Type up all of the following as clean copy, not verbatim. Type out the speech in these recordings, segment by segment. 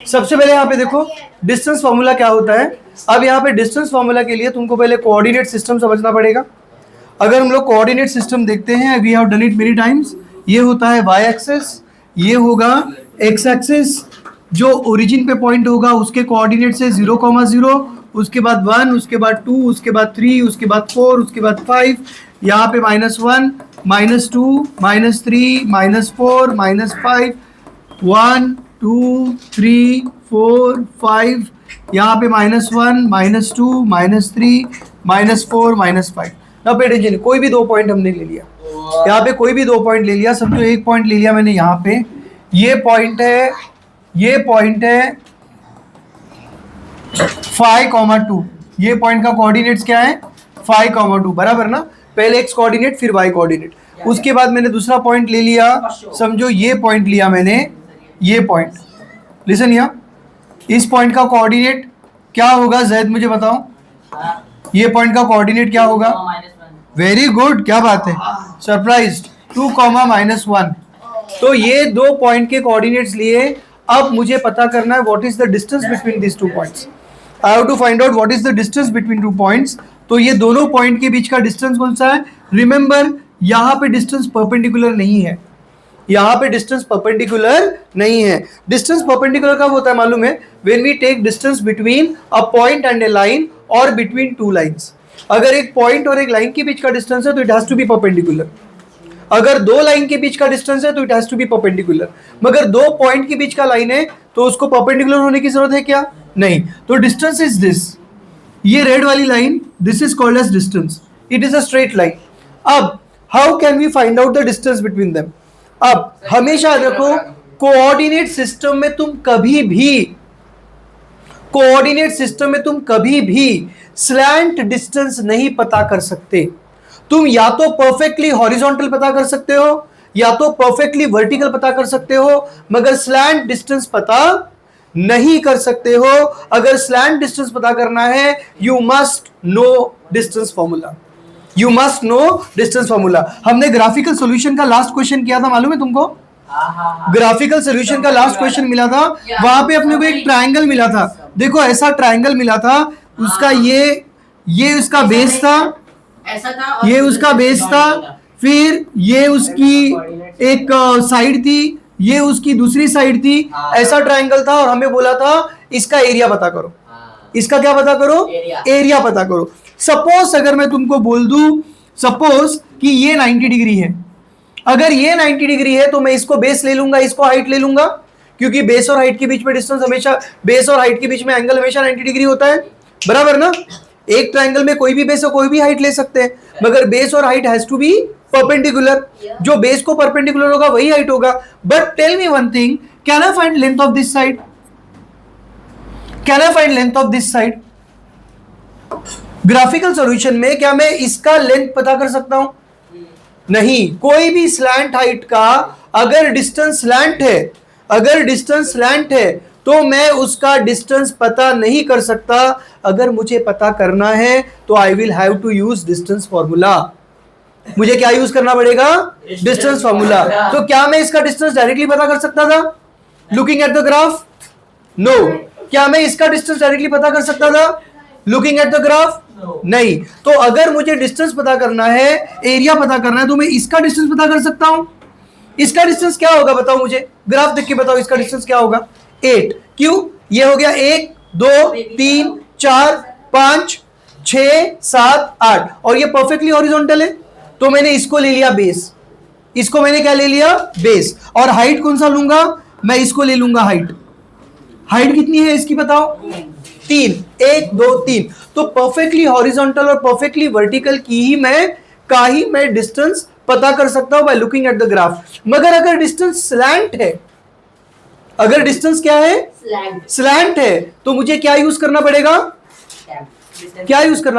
सबसे पहले यहाँ पे देखो डिस्टेंस फॉर्मूला क्या होता है। अब यहाँ पे डिस्टेंस फॉर्मूला के लिए तुमको पहले कोऑर्डिनेट सिस्टम समझना पड़ेगा। अगर हम लोग कोऑर्डिनेट सिस्टम देखते हैं, we have done it many times. ये होता है वाई एक्सेस, ये होगा एक्स एक्सेस। जो ओरिजिन पे पॉइंट होगा उसके कोऑर्डिनेट से 0,0, उसके बाद 1, उसके बाद 2, उसके बाद 3, उसके बाद 4, उसके बाद 5। यहाँ पे -1, -2, -3, -4, -5, 1, 2, 3, 4, 5। यहाँ पे -1, -2, -3, -4, -5। ना पे टेंशन, कोई भी 2 पॉइंट हमने ले लिया। यहाँ पे कोई भी 2 पॉइंट ले लिया, समझो एक पॉइंट ले लिया मैंने यहाँ पे। ये पॉइंट है 5,2। ये पॉइंट का कोऑर्डिनेट्स क्या है 5,2, बराबर ना। पहले एक्स कोऑर्डिनेट फिर वाई कोऑर्डिनेट। उसके बाद मैंने दूसरा पॉइंट ले लिया, समझो ये पॉइंट लिया मैंने, ये पॉइंट। लिसन यहाँ, इस पॉइंट का कोऑर्डिनेट क्या होगा जैद मुझे बताओ। ये पॉइंट का कोऑर्डिनेट क्या होगा? वेरी गुड, क्या बात है, सरप्राइज्ड। 2, -1। तो ये 2 पॉइंट के कोऑर्डिनेट्स लिए। अब मुझे पता करना है what is the distance between this 2 points. I have to find out what is the distance between 2 points. तो ये दोनों पॉइंट के बीच का डिस्टेंस कौन सा है? रिमेंबर, यहाँ पे डिस्टेंस परपेंडिकुलर नहीं है, यहाँ पे डिस्टेंस परपेंडिकुलर नहीं है। डिस्टेंस परपेंडिकुलर कब होता है मालूम है? When we take distance between a point and a line और बिटवीन 2 लाइंस। अगर एक पॉइंट और एक लाइन के बीच का डिस्टेंस है तो it has to be perpendicular. अगर 2 लाइन के बीच का डिस्टेंस है तो it has to be perpendicular. मगर 2 पॉइंट के बीच का लाइन है तो उसको परपेंडिकुलर होने की जरूरत है क्या? नहीं। तो डिस्टेंस इज दिस, ये रेड वाली line, this is called as distance. It is a straight line. अब how can we find out the distance between them? अब हमेशा देखो, कोऑर्डिनेट सिस्टम में तुम कभी भी स्लैंट डिस्टेंस नहीं पता कर सकते। तुम या तो परफेक्टली हॉरिजॉन्टल पता कर सकते हो या तो परफेक्टली वर्टिकल पता कर सकते हो, मगर स्लैंट डिस्टेंस पता नहीं कर सकते हो। अगर स्लैंट डिस्टेंस पता करना है, you must know distance formula. हमने ग्राफिकल सॉल्यूशन का लास्ट क्वेश्चन किया था, मालूम है तुमको? ग्राफिकल सॉल्यूशन का लास्ट क्वेश्चन मिला था, वहां पे अपने को एक ट्रायंगल मिला था। देखो ऐसा ट्रायंगल मिला था, उसका ये उसका बेस था, ये उसका बेस था, फिर ये उसकी एक साइड थी, ये उसकी दूसरी साइड थी। ऐसा ट्रायंगल था और हमें बोला था इसका एरिया पता करो। इसका क्या पता करो? एरिया पता करो। सपोज अगर मैं तुमको बोल दूं, सपोज कि ये 90 डिग्री है। अगर ये 90 डिग्री है तो मैं इसको बेस ले लूंगा, इसको हाइट ले लूंगा, क्योंकि बेस और हाइट के बीच में डिस्टेंस हमेशा, बेस और हाइट के बीच में एंगल हमेशा 90 डिग्री होता है, बराबर ना। एक ट्रायंगल में कोई भी बेस और कोई भी हाइट ले सकते हैं, मगर बेस और height has to be perpendicular. जो बेस को परपेंडिकुलर होगा वही हाइट होगा। But tell me one thing, can I find length of this side? Can I find length of this side? Graphical solution में क्या मैं इसका लेंथ पता कर सकता हूं? नहीं। कोई भी स्लैंट हाइट का अगर डिस्टेंस स्लैंट है तो मैं उसका डिस्टेंस पता नहीं कर सकता। अगर मुझे पता करना है तो I will have to use distance formula. मुझे क्या यूज करना पड़ेगा? Distance formula. तो क्या मैं इसका डिस्टेंस डायरेक्टली पता कर सकता था looking at the graph? No. क्या मैं इसका डिस्टेंस डायरेक्टली पता कर सकता था लुकिंग एट द ग्राफ? नहीं। तो अगर मुझे डिस्टेंस पता करना है, एरिया पता करना है, तो मैं इसका डिस्टेंस पता कर सकता हूं। इसका डिस्टेंस क्या होगा बताओ मुझे, ग्राफ देख के बताओ इसका डिस्टेंस क्या होगा? 8। क्यों? ये हो गया 1, 2, 3, 4, 5, 6, 7, 8 और ये परफेक्टली हॉरिजॉन्टल है। तो मैंने इसको ले लिया बेस, इसको मैंने क्या ले लिया? बेस। और हाइट कौन सा लूंगा? मैं इसको ले लूंगा हाइट। हाइट कितनी है इसकी बताओ? 3। 1, 2, 3। तो परफेक्टली हॉरिजॉन्टल और परफेक्टली वर्टिकल की ही मैं डिस्टेंस पता कर सकता हूं by looking at the graph. मगर अगर डिस्टेंस स्लैंट है, अगर डिस्टेंस क्या है? स्लैंट है, तो मुझे क्या यूज करना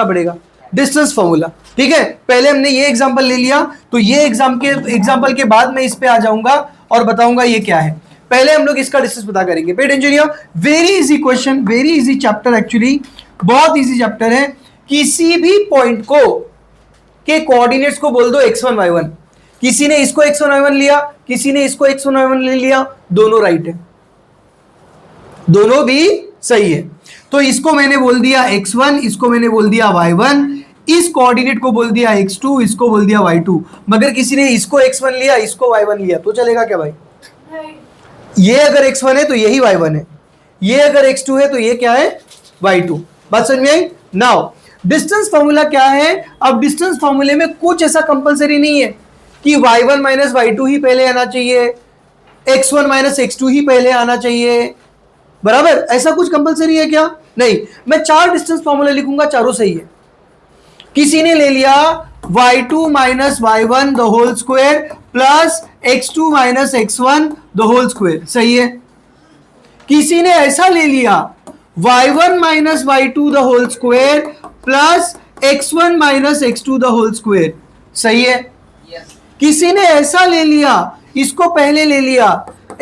पड़ेगा? Distance formula. ठीक है, पहले हमने ये एग्जांपल ले लिया, तो ये एग्जांपल के बाद मैं इस पे आ जाऊंगा और बताऊंगा ये क्या है। पहले हम लोग इसका डिस्टेंस पता करेंगे। Paid engineer, very easy question, very easy chapter, actually बहुत इजी चैप्टर है। किसी भी पॉइंट को के कोऑर्डिनेट्स को बोल दो x1 y1। किसी ने इसको x1 y1 लिया, किसी ने इसको x1 y1 ले लिया, दोनों राइट है, दोनों भी सही है। तो इसको मैंने बोल दिया x1, इसको मैंने बोल दिया y1, इस कोऑर्डिनेट को बोल दिया x2, इसको बोल दिया y2। मगर किसी ने इसको x1 लिया, इसको y1 लिया तो चलेगा क्या भाई? ये अगर x1 है तो यही y1 है, ये अगर x2 है तो ये क्या है? y2। बात समझ में आई? नाउ डिस्टेंस फॉर्मूला क्या है? अब डिस्टेंस फॉर्मूले में कुछ ऐसा कंपलसरी नहीं है कि y1 माइनस y2 ही पहले आना चाहिए, x1 माइनस x2 ही पहले आना चाहिए, बराबर? ऐसा कुछ कंपलसरी है क्या? नहीं। मैं 4 डिस्टेंस फॉर्मूला लिखूंगा, चारों सही है। किसी ने ले लिया y2 minus y1 the whole square plus x2 minus x1 the whole square, सही है। किसी ने ऐसा ले लिया y1 minus y2 the whole square plus x1 minus x2 the whole square, सही है। किसी ने ऐसा ले लिया, इसको पहले ले लिया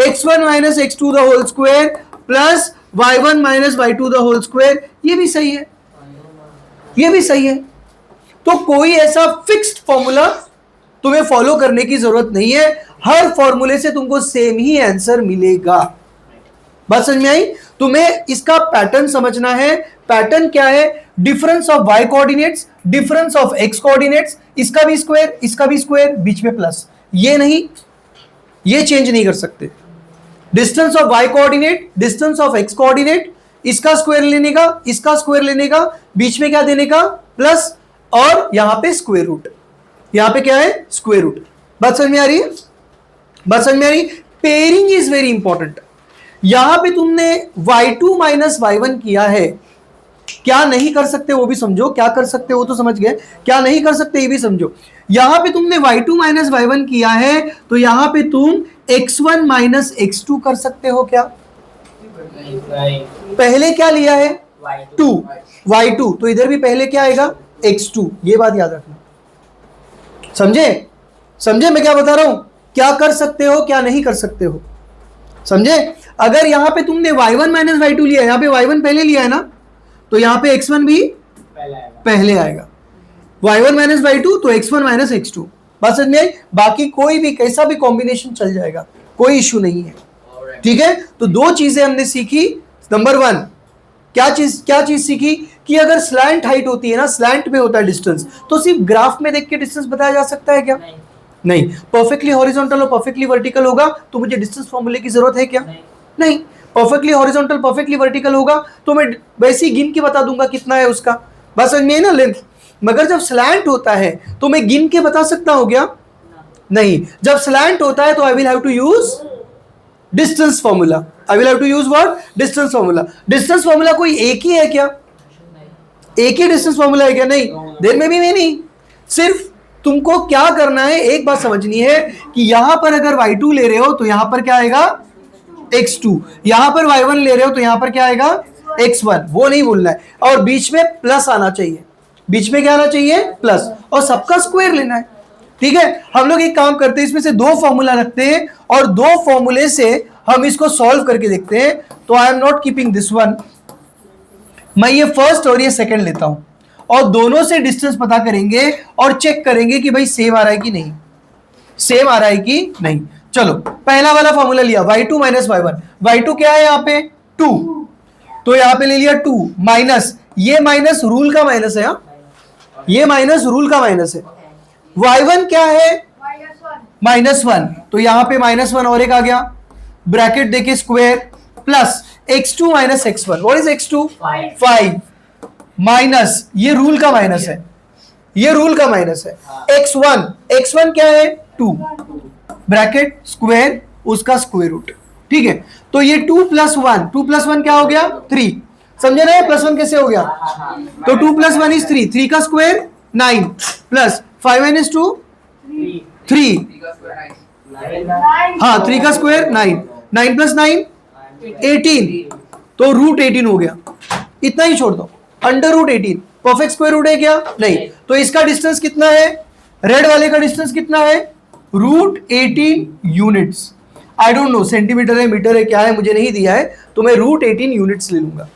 x1 minus x2 the whole square plus y1 minus y2 the whole square, ये भी सही है, ये भी सही है। तो कोई ऐसा फिक्स्ड फॉर्मूला तुम्हें फॉलो करने की जरूरत नहीं है, हर फॉर्मूले से तुमको सेम ही आंसर मिलेगा। बात समझ में आई? तुम्हें इसका पैटर्न समझना है। पैटर्न क्या है? Difference of y coordinates, difference of x coordinates, इसका भी स्क्वायर, इसका भी स्क्वायर, बीच में प्लस, ये नहीं, ये चेंज नहीं कर सकते। Distance of y coordinate, distance of x coordinate, इसका स्क्वायर लेने का, इसका स्क्वायर लेने का, बीच में क्या देने का? प्लस, और यहां पे स्क्वायर रूट, यहां पे क्या है? Square root. बात समझ में आ रही है? बात समझ में आ रही? Pairing is very important. यहां पे तुमने y2 माइनस y1 किया है, क्या नहीं कर सकते वो भी समझो, क्या कर सकते वो तो समझ गए, क्या नहीं कर सकते ये भी समझो। यहां पे तुमने y2 माइनस y1 किया है तो यहां पे तुम x1 माइनस x2 कर सकते हो क्या? पहले क्या लिया है? 2 y2, तो इधर भी पहले क्या आएगा? x2, ये बात याद रखना। समझे? समझे मैं क्या बता रहा हूं? क्या कर सकते हो, क्या नहीं कर सकते हो, समझे? अगर यहां पे तुमने y1 माइनस y2 लिया, यहां पे y1 पहले लिया है ना, तो यहां पे x1 भी पहले आएगा, y1 माइनस y2 तो x1 माइनस x2। बात समझ में आई? बाकी कोई भी कैसा भी कॉम्बिनेशन चल जाएगा, कोई इश्यू नहीं है, ठीक है। तो 2 चीजें हमने सीखी। नंबर 1 क्या चीज सीखी कि अगर स्लैंट हाइट होती है ना, स्लैंट में होता है डिस्टेंस, तो सिर्फ ग्राफ में देख के डिस्टेंस बताया जा सकता है क्या? नहीं। परफेक्टली हॉरिजॉन्टल और परफेक्टली वर्टिकल होगा तो मुझे डिस्टेंस फॉर्मूले की जरूरत है क्या? नहीं। परफेक्टली हॉरिजॉन्टल, परफेक्टली वर्टिकल होगा तो मैं वैसे ही गिन के बता दूंगा कितना है उसका, बस समझ में है ना, लेंथ। मगर जब स्लैंट होता है तो मैं गिन के बता सकता हूं क्या? नहीं। जब स्लैंट होता है तो I will have to use distance formula. I will have to use what? Distance formula. Distance formula कोई एक ही है क्या? एक ही डिस्टेंस फॉर्मूला है क्या? नहीं। देर में भी नहीं। सिर्फ तुमको क्या करना है, एक बात समझनी है कि यहां पर अगर y2 ले रहे हो तो यहां पर क्या आएगा? x2। यहां पर y1 ले रहे हो तो यहां पर क्या आएगा? x1। वो नहीं भूलना है। और बीच में प्लस आना चाहिए, बीच में क्या आना चाहिए? प्लस, और सबका स्क्वायर लेना है, ठीक है। हम लोग एक काम करते हैं, इसमें से 2 फॉर्मूला रखते हैं और 2 फॉर्मूले से हम इसको सॉल्व करके देखते हैं। तो I am not keeping this one, मैं ये फर्स्ट और ये सेकंड लेता हूं और दोनों से डिस्टेंस पता करेंगे और चेक करेंगे कि भाई सेम आ रहा है कि नहीं, सेम आ रहा है कि नहीं। चलो पहला वाला फॉर्मूला लिया y2 माइनस y1। y2 क्या है यहाँ पे? 2, तो यहाँ पे ले लिया 2 माइनस, ये माइनस रूल का माइनस है, ये माइनस रूल का माइनस है। y1 क्या है? -1, तो यहां पे -1 और एक आ गया, ब्रैकेट देके square, plus x2 minus x1। What is x2? 5 minus, ये रूल का माइनस है, ये रूल का माइनस है। x1 क्या है? 2, ब्रैकेट स्क्वायर, उसका स्क्वायर रूट, ठीक है। तो ये 2 + 1, 2 + 1 क्या हो गया? 3। समझे ना +1 कैसे हो गया? तो 2 + 1 इज 3, 3 का स्क्वायर 9 प्लस 5 - 2 3, हाँ 3 का स्क्वायर 9, 9 + 9 18, तो √18 हो गया। इतना ही छोड़ दो, √18। परफेक्ट स्क्वायर रूट है क्या? नहीं। तो इसका डिस्टेंस कितना है? रेड वाले का डिस्टेंस कितना है? √18 units. I don't no centimetre है, मीटर है, क्या है, मुझे नहीं दिया है, तो मैं √18 यूनिट्स ले लूंगा।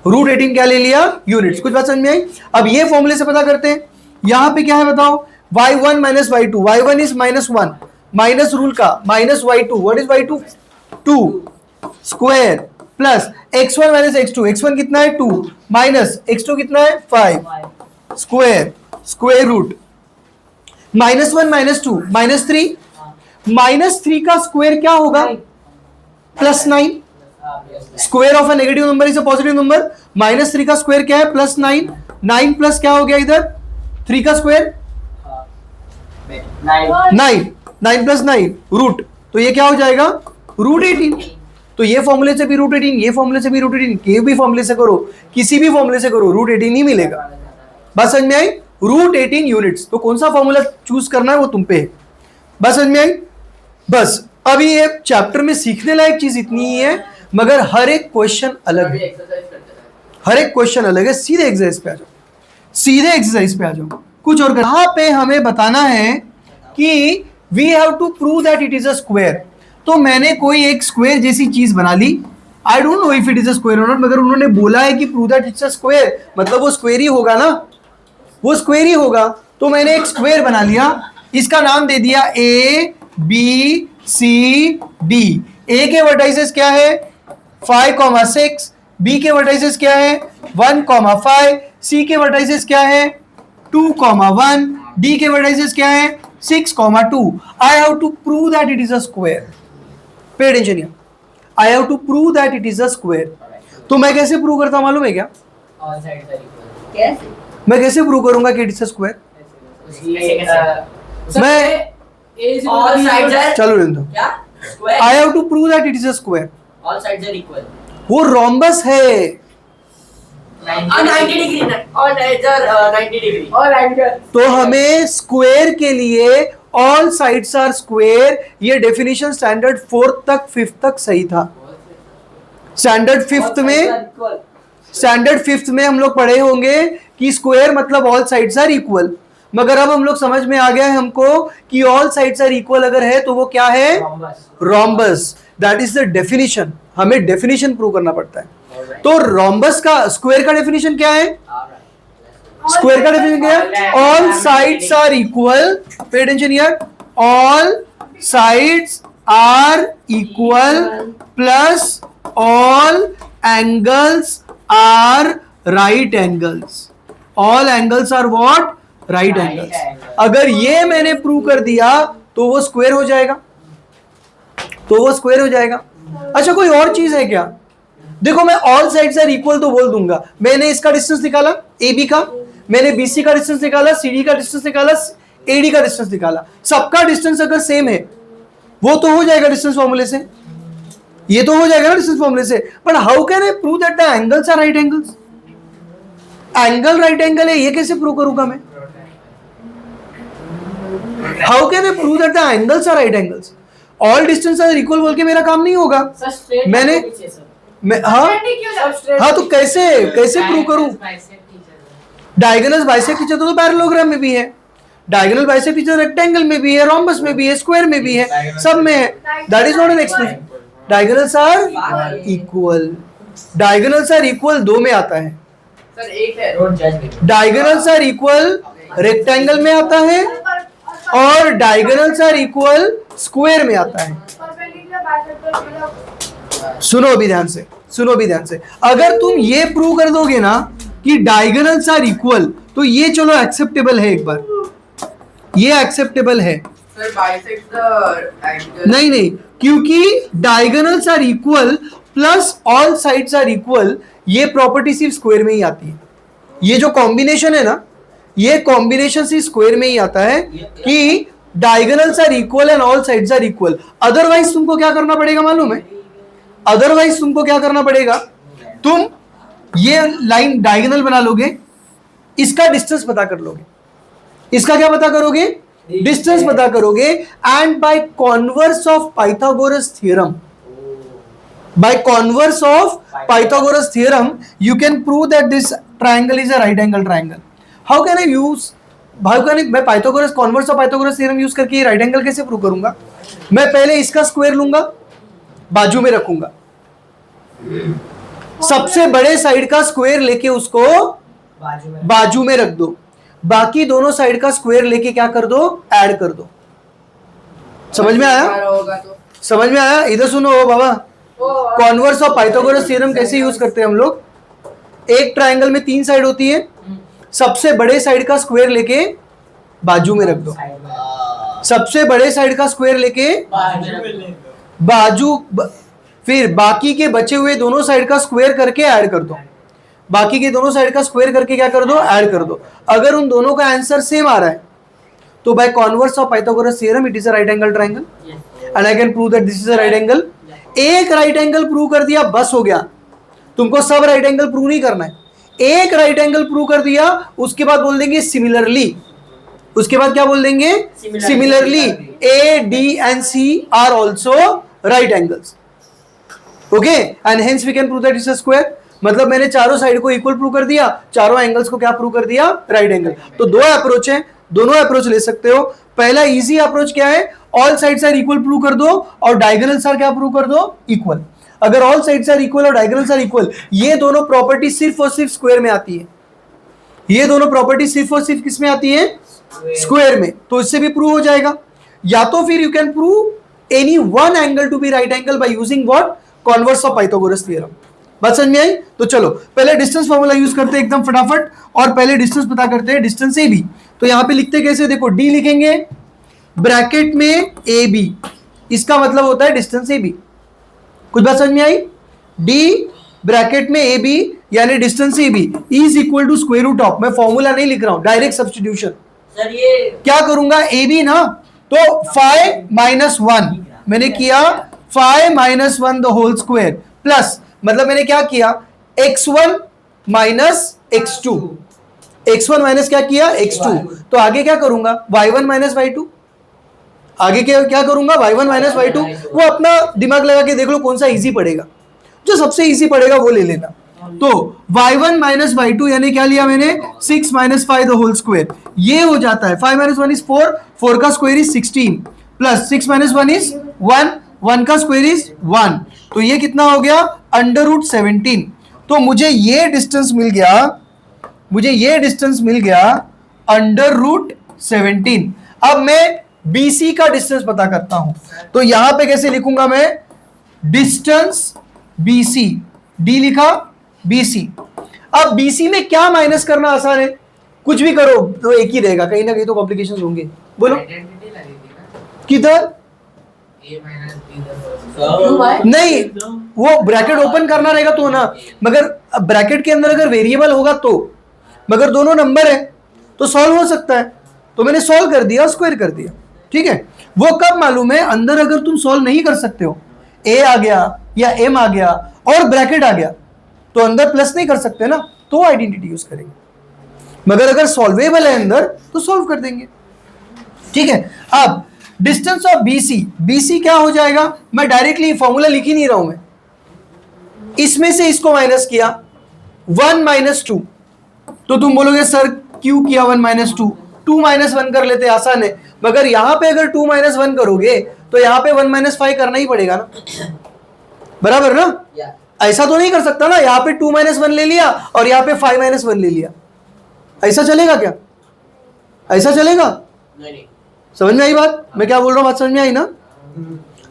√18 क्या ले लिया? यूनिट्स। कुछ बात समझ में आई? अब ये फॉर्मूले से पता करते हैं। यहां पे क्या है बताओ? y1 minus y2, y1 is -1, minus rule का, minus y2, what is y2? 2 square plus x1 minus x2, x1 कितना है 2 माइनस x2 कितना है 5 स्क्वायर स्क्वायर रूट -1 -2 -3 -3 का स्क्वायर क्या होगा +9 square of a negative number is a positive number -3 का square क्या है +9 9 प्लस क्या हो गया इधर 3 का स्क्वायर 9 9 प्लस 9 रूट तो ये क्या हो जाएगा √18 तो ये फॉर्मूले से भी √18 ये फॉर्मूले से भी √18 के भी फॉर्मूले से करो किसी भी फॉर्मूले से करो √18 ही मिलेगा बात समझ में आई √18 यूनिट्स तो कौन सा फॉर्मूला चूज करना है वो तुम पे है बात समझ में आई बस अभी ये चैप्टर में सीखने लायक चीज इतनी ही है मगर हर एक क्वेश्चन अलग है हर एक क्वेश्चन अलग है सीधे एक्सरसाइज पे आ जाओ सीधे एक्सरसाइज पे आ जाओ कुछ और यहाँ पे हमें बताना है कि we have to prove that it is a square तो मैंने कोई एक स्क्वायर जैसी चीज बना ली I don't know if it is a square और नॉट मगर उन्होंने बोला है कि prove that it's a square मतलब वो स्क्वायर ही होगा ना वो स्क्वायर ही होगा तो मैंने एक स्क्वायर बना लिया इसका नाम दे दिया A B C D A के वर्टाइसेस क्या है 5,6 बी के वर्टाइसेस क्या है 1,5 सी के वर्टाइसेस क्या है 2,1 डी के वर्टाइसेस क्या है 6,2 I have to prove that it is a square pay attention here I have to prove that it is a square तो मैं कैसे प्रूव करता हूं मालूम है क्या कैसे मैं कैसे प्रूव करूंगा कि इट इज अ स्क्वायर मैं all sides are चलो रहने दो क्या square I have to prove that it is a square all sides are equal वो रोम्बस है 90 degree all sides are 90 degree all angle तो हमें स्क्वायर के लिए ऑल साइड्स आर स्क्वायर ये डेफिनेशन स्टैंडर्ड 4th तक 5th तक सही था स्टैंडर्ड 5th में हम लोग पढ़े होंगे कि स्क्वायर मतलब ऑल साइड्स आर इक्वल मगर अब हम लोग समझ में आ गया है हमको कि ऑल साइड्स आर इक्वल अगर है तो वो क्या है rhombus that is the definition हमें डेफिनेशन प्रूव करना पड़ता है तो रोम्बस का स्क्वायर का डेफिनेशन क्या है स्क्वायर का डेफिनेशन क्या है all sides are equal pay attention here all sides are equal plus all angles are right angles all angles are what right angles अगर ये मैंने प्रूव कर दिया तो वो स्क्वायर हो जाएगा अच्छा कोई और चीज है क्या देखो मैं ऑल साइड्स आर इक्वल तो बोल दूंगा मैंने इसका डिस्टेंस निकाला AB का मैंने BC का डिस्टेंस निकाला CD का डिस्टेंस निकाला AD का डिस्टेंस निकाला सबका डिस्टेंस अगर सेम है वो तो हो जाएगा डिस्टेंस फॉर्मूले से ये तो हो जाएगा ना डिस्टेंस फॉर्मूले से but how can I prove that the angles are right angles angle right angle है ये कैसे प्रूव करूंगा मैं how can I prove that the angles are right angles all distance are equal बोल के मेरा काम नहीं होगा मैंने हाँ तो कैसे प्रूव करूं डायगोनल बाइसेक्ट टीचर तो पैरेललोग्राम में भी है डायगोनल बाइसेक्ट टीचर रेक्टेंगल में भी है रोम्बस में भी है स्क्वायर में भी है सब में है that is not an expression diagonals are equal दो में आता है सर एक है डायगोनल्स आर इक्वल रेक्टेंगल में आता है और डायगोनल्स आर इक्वल स्क्वायर में आता है सुनो अभी ध्यान से अगर तुम ये प्रूव कर दोगे ना कि डायगोनल्स आर इक्वल तो ये चलो एक्सेप्टेबल है एक बार ये एक्सेप्टेबल है सर बाइसेक्ट द एंगल नहीं क्योंकि diagonals are equal plus all sides are equal ये प्रॉपर्टी सिर्फ स्क्वायर में ही आती है ये जो कॉम्बिनेशन है ना ये कॉम्बिनेशन सिर्फ स्क्वायर में ही आता है कि diagonals are equal and all sides are equal otherwise तुमको क्या करना पड़ेगा मालूम है अदरवाइज तुमको क्या करना पड़ेगा तुम ये लाइन डायगोनल बना लोगे इसका डिस्टेंस पता कर लोगे इसका क्या पता करोगे डिस्टेंस पता करोगे and by converse of Pythagoras theorem by converse of Pythagoras theorem you can prove that this triangle is a right angle triangle how can मैं Pythagoras converse of Pythagoras theorem use करके right angle कैसे prove करूंगा मैं पहले इसका square लूंगा बाजू में रखूंगा सबसे बड़े साइड का स्क्वायर लेके उसको बाजू में रख दो बाकी दोनों साइड का स्क्वायर लेके क्या कर दो ऐड कर दो समझ में आया इधर सुनो बाबा कॉन्वर्स ऑफ पाइथागोरस थ्योरम कैसे यूज करते हैं हम लोग? एक ट्रायंगल में 3 साइड होती है, सबसे बड़े साइड का स्क्वायर लेके बाजू में रख दो, सबसे बड़े साइड का स्क्वायर लेके फिर बाकी के बचे हुए दोनों साइड का स्क्वायर करके ऐड कर दो, बाकी के दोनों साइड का स्क्वायर करके क्या कर दो? ऐड कर दो। अगर उन दोनों का आंसर सेम आ रहा है तो by converse of Pythagoras theorem it is a right angle triangle and I can prove that this is a right angle. एक राइट एंगल प्रूव कर दिया बस हो गया, तुमको सब राइट एंगल प्रूव नहीं करना है। एक राइट एंगल प्रूव कर दिया उसके बाद बोल देंगे सिमिलरली, उसके बाद क्या बोल देंगे? Similarly A D and C are also right angles, okay, and hence we can prove that it's a square. मतलब मैंने चारों साइड को इक्वल प्रूव कर दिया, चारों एंगल्स को क्या प्रूव कर दिया? Right angle. तो दो अप्रोच है, दोनों अप्रोच ले सकते हो। पहला इजी अप्रोच क्या है? All sides are equal prove कर दो और डायगोनल्स आर क्या प्रूव कर दो? इक्वल। अगर ऑल साइड्स आर इक्वल और डायगोनल्स आर इक्वल, ये दोनों प्रॉपर्टी सिर्फ और सिर्फ स्क्वायर में आती है, ये दोनों प्रॉपर्टी सिर्फ और सिर्फ किस में आती है? स्क्वायर में। तो इससे भी प्रूव हो जाएगा। या तो फिर you can prove any one angle to be right angle by using what? Converse of Pythagoras theorem. बात समझ में आई? तो चलो पहले डिस्टेंस फॉर्मूला यूज करते हैं एकदम फटाफट, और पहले डिस्टेंस पता करते हैं, डिस्टेंस ए बी। तो यहां पे लिखते कैसे? देखो डी लिखेंगे ब्रैकेट में ए बी, इसका मतलब होता है डिस्टेंस ए बी। कुछ बात समझ में आई? डी ब्रैकेट में ए बी यानी distance A B is equal to square root of, मैं फॉर्मूला नहीं लिख रहा हूं, डायरेक्ट सब्स्टिट्यूशन। सर ये क्या करूंगा? ए बी ना, तो 5 - 1 मैंने किया, 5 - 1 द होल स्क्वायर प्लस, मतलब मैंने क्या किया? x1 minus x2, x1 minus क्या किया? x2। तो आगे क्या करूंगा? y1 माइनस y2, आगे क्या करूंगा? y1 minus y2। वो अपना दिमाग लगा के देख लो कौन सा इजी पड़ेगा, जो सबसे इजी पड़ेगा वो ले लेना। तो y1 माइनस y2 यानी क्या लिया मैंने? 6 - 5 द होल स्क्वायर, ये हो जाता है 5 - 1 इज 4, 4 का स्क्वायर इज 16 प्लस 6 - 1 इज 1, 1 का स्क्वायर इज 1, तो ये कितना हो गया? √17। तो मुझे ये डिस्टेंस मिल गया, मुझे ये डिस्टेंस मिल गया √17। अब मैं BC का डिस्टेंस पता करता हूं, तो यहां पे कैसे लिखूंगा मैं? डिस्टेंस BC, D लिखा, BC। अब BC में क्या माइनस करना आसान है? कुछ भी करो तो एक ही रहेगा, कहीं ना कहीं तो कॉम्प्लिकेशंस होंगे। बोलो किधर? नहीं, वो ब्रैकेट ओपन करना रहेगा तो ना, मगर ब्रैकेट के अंदर अगर वेरिएबल होगा तो, मगर दोनों नंबर है तो सॉल्व हो सकता है, तो मैंने सॉल्व कर दिया, स्क्वायर कर दिया, ठीक है। वो कब मालूम है? अंदर अगर तुम सॉल्व नहीं कर सकते हो, ए आ गया या एम आ गया और ब्रैकेट आ गया, तो अंदर प्लस नहीं कर सकते ना, तो आइडेंटिटी यूज करेंगे, मगर अगर सॉल्वेबल है अंदर तो सॉल्व कर देंगे, ठीक है। अब डिस्टेंस ऑफ BC, BC क्या हो जाएगा? मैं डायरेक्टली फॉर्मूला लिख ही नहीं रहा हूं, मैं इसमें से इसको माइनस किया, 1 - 2। तो तुम बोलोगे सर क्यों किया 1 - 2? 2 - 1 कर लेते, आसान है, मगर यहां पे अगर 2 - 1 करोगे तो यहां पे 1 - 5 करना ही पड़ेगा ना, बराबर ना? ऐसा तो नहीं कर सकता ना, यहां पे 2 - 1 ले लिया और यहां पे 5 - 1 ले लिया, ऐसा चलेगा क्या? ऐसा चलेगा? नहीं। समझ में आई बात? मैं क्या बोल रहा हूं, बात समझ में आई ना?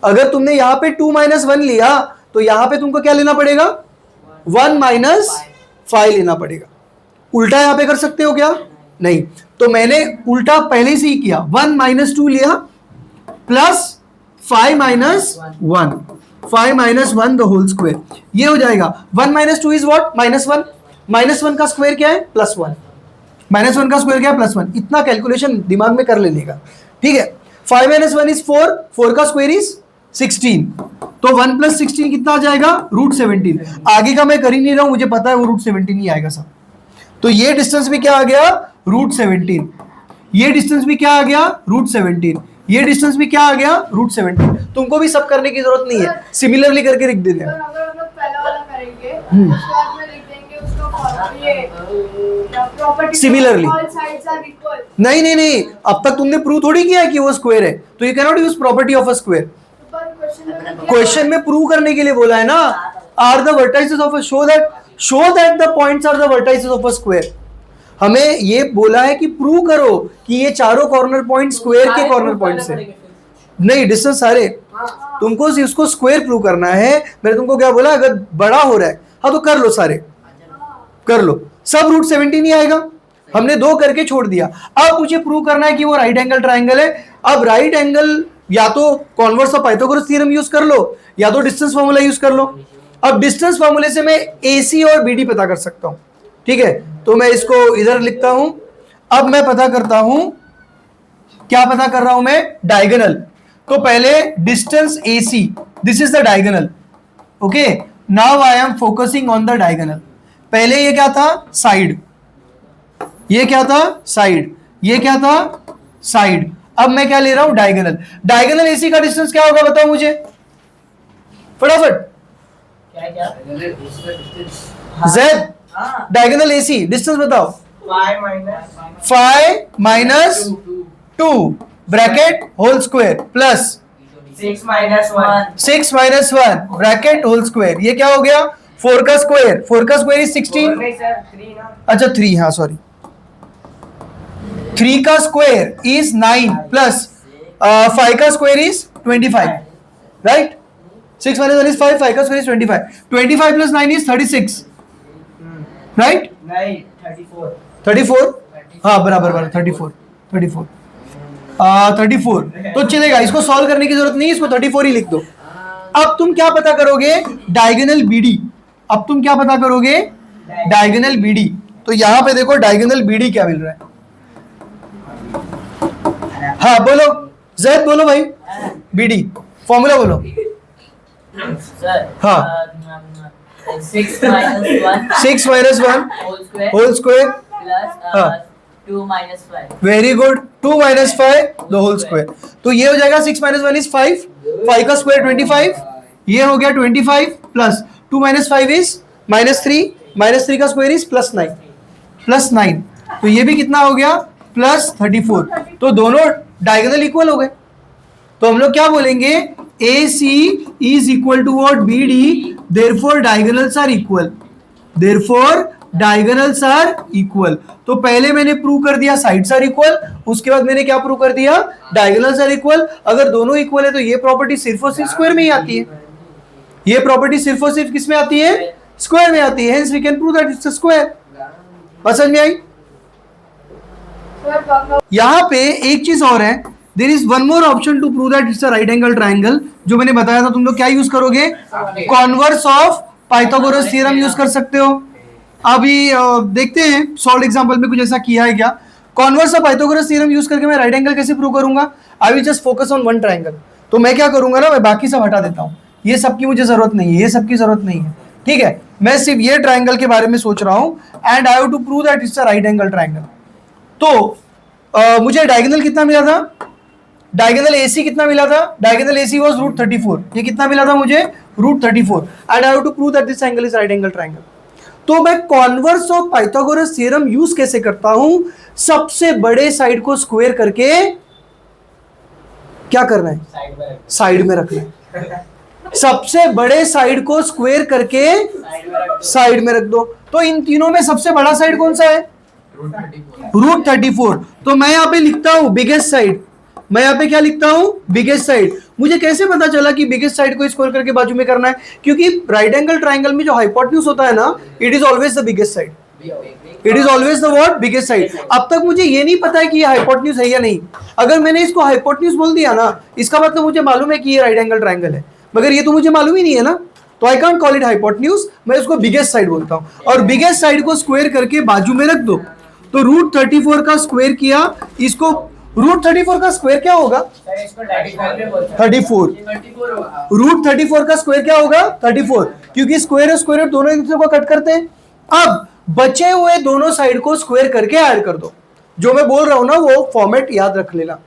अगर तुमने यहां पे 2 - 1 लिया तो यहां पे तुमको क्या लेना पड़ेगा? 1 - 5 लेना पड़ेगा। उल्टा यहां पे कर सकते हो क्या? नहीं, तो मैंने उल्टा पहले से ही किया, 1 - 2 लिया प्लस 5 - 1, 5 - 1 द होल स्क्वायर, ये हो जाएगा 1 - 2 इज व्हाट? -1, -1 का स्क्वायर क्या है? +1, -1 का स्क्वायर क्या है? +1। इतना कैलकुलेशन दिमाग में कर लेने का, ठीक है। 5 - 1 इज 4, 4 का स्क्वायर इज 16, तो 1 + 16 कितना आ जाएगा? √17। आगे का मैं कर ही नहीं रहा हूं, मुझे पता है वो √17 ही आएगा सब। तो ये डिस्टेंस भी क्या आ गया? √17। ये डिस्टेंस भी क्या आ गया? √17। ये डिस्टेंस भी क्या आ गया? √17। तुमको भी सब करने की जरूरत नहीं है, सिमिलरली करके लिख देते हैं। अगर हम लोग पहला वाला करेंगे, उसके बाद में लिख देंगे उसका property Similarly. All sides are equal. नहीं नहीं नहीं, अब तक तुमने प्रूव थोड़ी किया है कि वो स्क्वायर है, तो you can not use property of a square. Question में प्रूव करने के लिए बोला है ना, are the vertices of a, show that the points are the vertices of a square. हमें ये बोला है कि प्रूव करो कि ये चारों कॉर्नर पॉइंट स्क्वायर के कॉर्नर पॉइंट्स हैं। नहीं, डिस्टेंस सारे, तुमको उसको स्क्वायर प्रूव करना है। मैंने तुमको क्या बोला, अगर बड़ा हो रहा है हाँ तो कर लो, सारे कर लो, सब रूट 17 ही आएगा। हमने 2 करके छोड़ दिया। अब मुझे प्रूव करना है कि वो राइट एंगल ट्राइंगल है। अब राइट एंगल या तो converse of Pythagoras theorem use कर लो या तो डिस्टेंस फार्मूला यूज कर लो। अब डिस्टेंस फार्मूले से मैं AC और BD पता कर सकता हूं, ठीक है। तो मैं इसको इधर लिखता हूं। अब मैं पता करता हूं, क्या पता कर रहा हूं मैं, डायगोनल। तो पहले distance AC, this is the diagonal, okay. Now I am focusing on the diagonal. पहले ये क्या था, साइड, ये क्या था, साइड, ये क्या था, साइड। अब मैं क्या ले रहा हूं, डायगोनल। डायगोनल AC का डिस्टेंस क्या होगा बताओ मुझे फटाफट। क्या Z डायगोनल AC डिस्टेंस बताओ। 5 minus 2 bracket whole square plus 6 minus 1 6 minus 1 bracket whole square. ये क्या हो गया, 4 का स्क्वायर, 4 का स्क्वायर इज 16। नहीं सर 3 ना, अच्छा 3, हाँ सॉरी, 3 का स्क्वायर इज 9 प्लस 5 का square is 25, right. 6 minus 1 is 5, 5 का square is 25, 25 plus 9 is 36, right. नहीं 34 34, हाँ बराबर बराबर 34 तो चलेगा, इसको सॉल्व करने की जरूरत नहीं, इसको 34 ही लिख दो। अब तुम क्या पता करोगे, डायगोनल BD। अब तुम क्या पता करोगे, डायगोनल BD। तो यहां पे देखो डायगोनल BD क्या मिल रहा है, हाँ बोलो Z बोलो भाई, BD फॉर्मूला बोलो। सर हाँ 6 minus 1 6 minus 1 whole square plus हाँ 2 minus 5 very good, 2 minus 5 the whole square. तो ये हो जाएगा 6 माइनस 1 इज 5, 5 का स्क्वायर 25, ये हो गया 25 प्लस 2 माइनस 5 इज माइनस 3 का स्क्वायर इज प्लस 9, तो ये भी कितना हो गया, प्लस 34। तो दोनों डायगोनल इक्वल हो गए। तो हम लोग क्या बोलेंगे, AC is equal to what, BD, therefore diagonals are equal, तो पहले मैंने प्रूव कर दिया साइड्स आर इक्वल, उसके बाद मैंने क्या प्रूव कर दिया, डायगोनल्स आर इक्वल। अगर दोनों इक्वल है तो ये प्रॉपर्टी सिर्फ और सिर्फ स्क्वायर में ही आती है, ये प्रॉपर्टी सिर्फ और सिर्फ किस में आती है, स्क्वायर में आती है। Hence we can prove that it's a square. समझ में आई। यहां पे एक चीज और है, there is one more option to prove that it's a right angle triangle, जो मैंने बताया था। तुम लोग क्या यूज करोगे, converse of Pythagoras theorem use कर सकते हो। अभी देखते हैं सॉल्व एग्जांपल में कुछ ऐसा किया है क्या। Converse of Pythagoras theorem use करके मैं राइट एंगल कैसे प्रूव करूंगा, I will just focus on one triangle. तो मैं क्या करूंगा ना, मैं बाकी सब हटा देता हूं, ये सब की मुझे जरूरत नहीं है, ये सब की जरूरत नहीं है, ठीक है। मैं सिर्फ ये ट्रायंगल के बारे में सोच रहा हूं and I have to prove that it's a right angle triangle. तो मुझे डायगोनल कितना मिला था, डायगोनल AC कितना मिला था, डायगोनल AC वाज √34, ये कितना मिला था मुझे, √34, and I have to prove that this angle is right angle triangle. तो मैं converse of Pythagoras theorem use कैसे करता हूं, सबसे बड़े साइड को स्क्वायर करके क्या करना है, साइड में रखना है। सबसे बड़े साइड को स्क्वायर करके साइड में रख दो। तो इन तीनों में सबसे बड़ा साइड कौन सा है, √34। तो मैं यहाँ पे लिखता हूं बिगेस्ट साइड, मैं यहाँ पे क्या लिखता हूं, बिगेस्ट साइड। मुझे कैसे पता चला कि बिगेस्ट साइड को स्क्वायर करके बाजू में करना है, क्योंकि राइट एंगल ट्रायंगल में जो हाइपोटेन्यूज होता है ना, it is always the biggest side, it is always the what, biggest side. अब तक मुझे ये नहीं पता है कि ये हाइपोटेन्यूज है या नहीं। अगर मैंने इसको हाइपोटेन्यूज बोल दिया ना, इसका मतलब मुझे मालूम है कि ये राइट एंगल ट्रायंगल है, मगर ये तो मुझे मालूम ही नहीं है ना, तो I can't call it hypotenuse, मैं इसको बिगेस्ट साइड बोलता हूं। और बिगेस्ट साइड को स्क्वायर करके बाजू में रख दो। तो √34 का स्क्वायर किया, इसको √34 का स्क्वायर क्या होगा, 34, √34 का स्क्वायर क्या होगा, 34, क्योंकि स्क्वायर और स्क्वायर दोनों एक दूसरे को कट करते हैं। अब बचे हुए दोनों साइड को स्क्वायर करके ऐड कर दो। जो मैं बोल रहा हूं ना वो फॉर्मेट याद रख लेना।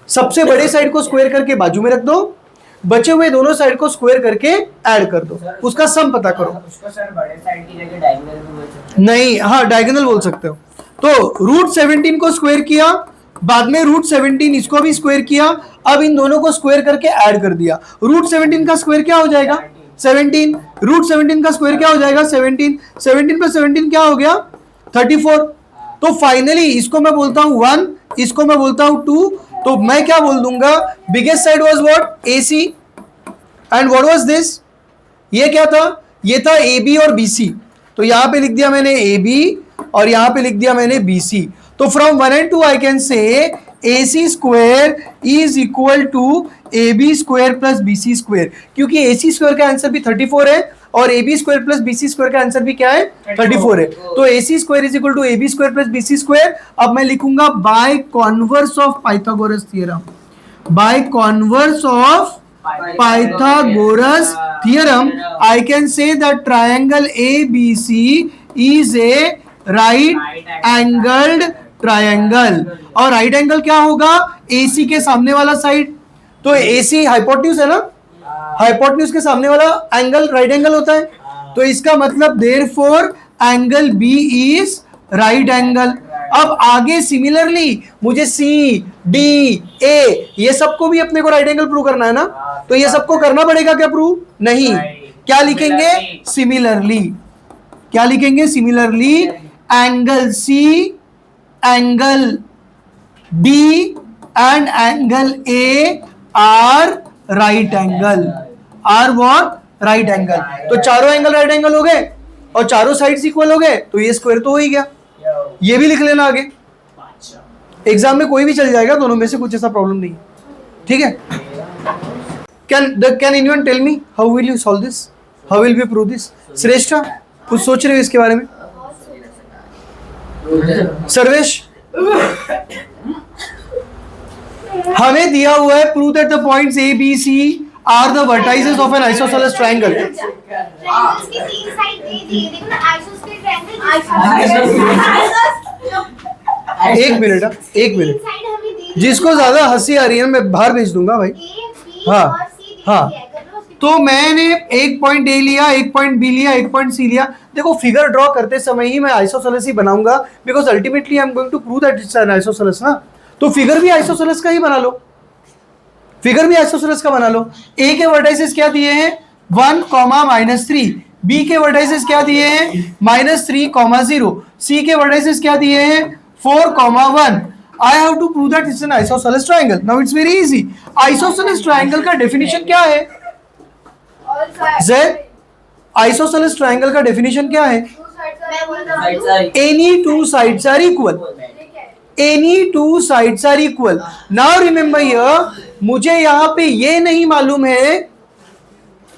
सबसे बड़े साइड को स्क्वायर करके बाजू में रख दो, बचे हुए दोनों साइड को स्क्वायर करके ऐड कर दो, उसका सम पता करो। उसको सर बड़े साइड की जगह डायगोनल भी बोल सकते नहीं, हाँ डायगोनल बोल सकते हो। तो √17 को स्क्वायर किया, बाद में √17 इसको भी स्क्वायर किया, अब इन दोनों को स्क्वायर करके ऐड कर दिया। √17 का स्क्वायर क्या हो जाएगा, 17, √17 का स्क्वायर क्या हो जाएगा, 17, 17 + 17 क्या हो गया, 34। तो फाइनली इसको मैं बोलता हूं 1, इसको मैं बोलता हूं 2, तो मैं क्या बोल दूंगा, biggest side was what, AC, and what was this, ये क्या था, ये था AB और BC। तो यहां पे लिख दिया मैंने AB और यहां पे लिख दिया मैंने BC। तो from 1 and 2 I can say AC square is equal to AB square plus BC square, क्योंकि AC स्क्वायर का आंसर भी 34 है और AB square plus BC square का आंसर भी क्या है, 34 है। तो AC square is equal to AB square plus BC square. अब मैं लिखूंगा by converse of Pythagoras theorem, by converse of Pythagoras theorem, I can say that triangle ABC is a right angled triangle। और right angle क्या होगा, AC के सामने वाला side. तो AC हाइपोटेन्यूज है ना, हाइपोटेन्यूज के सामने वाला एंगल राइट एंगल होता है। तो इसका मतलब therefore angle B is right angle. अब आगे सिमिलरली मुझे C, D, A ये सबको भी अपने को राइट एंगल प्रूव करना है ना, तो ये सबको करना पड़ेगा क्या प्रूव, नहीं। क्या लिखेंगे, सिमिलरली। क्या लिखेंगे, similarly angle C, angle D and angle A are right angle, are what, right angle. तो चारों एंगल राइट एंगल हो गए और चारों साइड्स इक्वल हो गए, तो ये स्क्वायर तो हो ही गया। ये भी लिख लेना आगे, एग्जाम में कोई भी चल जाएगा, दोनों में से कुछ ऐसा प्रॉब्लम नहीं है, ठीक है। Can anyone tell me how will you solve this, how will be prove this. Shreshtha कुछ सोच रहे हो इसके बारे में, सर्वेश हमें दिया हुआ है prove that the points A, B, C are the vertices of an isosceles triangle. Triangles की तीन साइड दे दिए, देखो ना आइसोस के ट्रायंगल, एक मिनट, एक मिनट, साइड हमें दे दी, जिसको ज्यादा हंसी आ रही है मैं बाहर भेज दूंगा भाई। A, B हाँ, और C दे हाँ। दिया, कर लो उसके तो मैंने एक पॉइंट A लिया, एक पॉइंट B लिया, एक पॉइंट C लिया। देखो फिगर ड्रॉ करते समय ही मैं आइसोसेलेस ही बनाऊंगा, because ultimately I am going to prove that it's an isosceles ना। तो फिगर भी आइसोसेलेस का ही बना लो, फिगर भी आइसोसेलेस का बना लो। A के वर्टाइसेस क्या दिए हैं, 1, -3। B के वर्टाइसेस क्या दिए हैं, -3, 0। C के वर्टाइसेस क्या दिए हैं, 4, 1। I have to prove that it's an isosceles triangle. Now it's very easy. Isosceles triangle का डेफिनेशन क्या है, all sides, Z? Isosceles triangle का डेफिनेशन क्या है, two sides are equal, any two sides are equal, ठीक है। any two sides are equal. Now remember here, मुझे यहाँ पे ये नहीं मालूम है,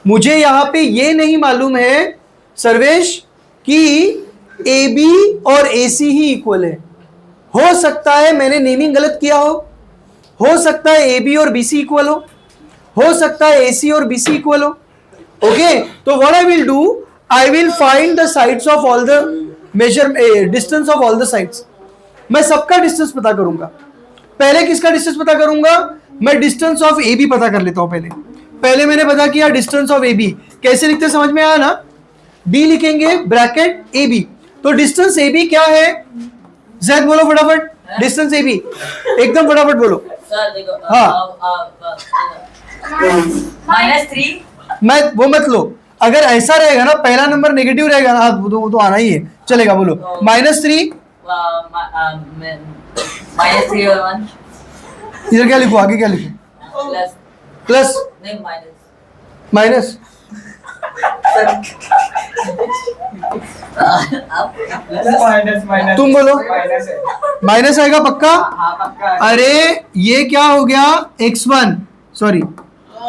मुझे यहाँ पे ये नहीं मालूम है सर्वेश कि AB और AC ही इक्वल है। हो सकता है मैंने नेमिंग गलत किया हो सकता है AB और BC इक्वल हो सकता है AC और BC इक्वल हो। ओके, तो what I will do, I will find the sides of all the major distance of all the sides. मैं सबका डिस्टेंस पता करूंगा। पहले किसका डिस्टेंस पता करूंगा, मैं डिस्टेंस ऑफ AB पता कर लेता हूं। पहले मैंने पता किया डिस्टेंस ऑफ AB, कैसे लिखते समझ में आया ना, D लिखेंगे ब्रैकेट AB। तो डिस्टेंस AB क्या है, Z बोलो फटाफट, डिस्टेंस AB एकदम फटाफट बोलो। सर देखो, हाँ। -3 मैं वो मत लो, अगर ऐसा रहेगा ना, पहला नंबर नेगेटिव रहेगा ना, वो तो आना ही है, चलेगा बोलो। -3 -3 और 1 इधर क्या लिखो, आगे क्या लिखो, प्लस प्लस नहीं माइनस माइनस, तुम बोलो माइनस आएगा पक्का। अरे ये क्या हो गया x1, सॉरी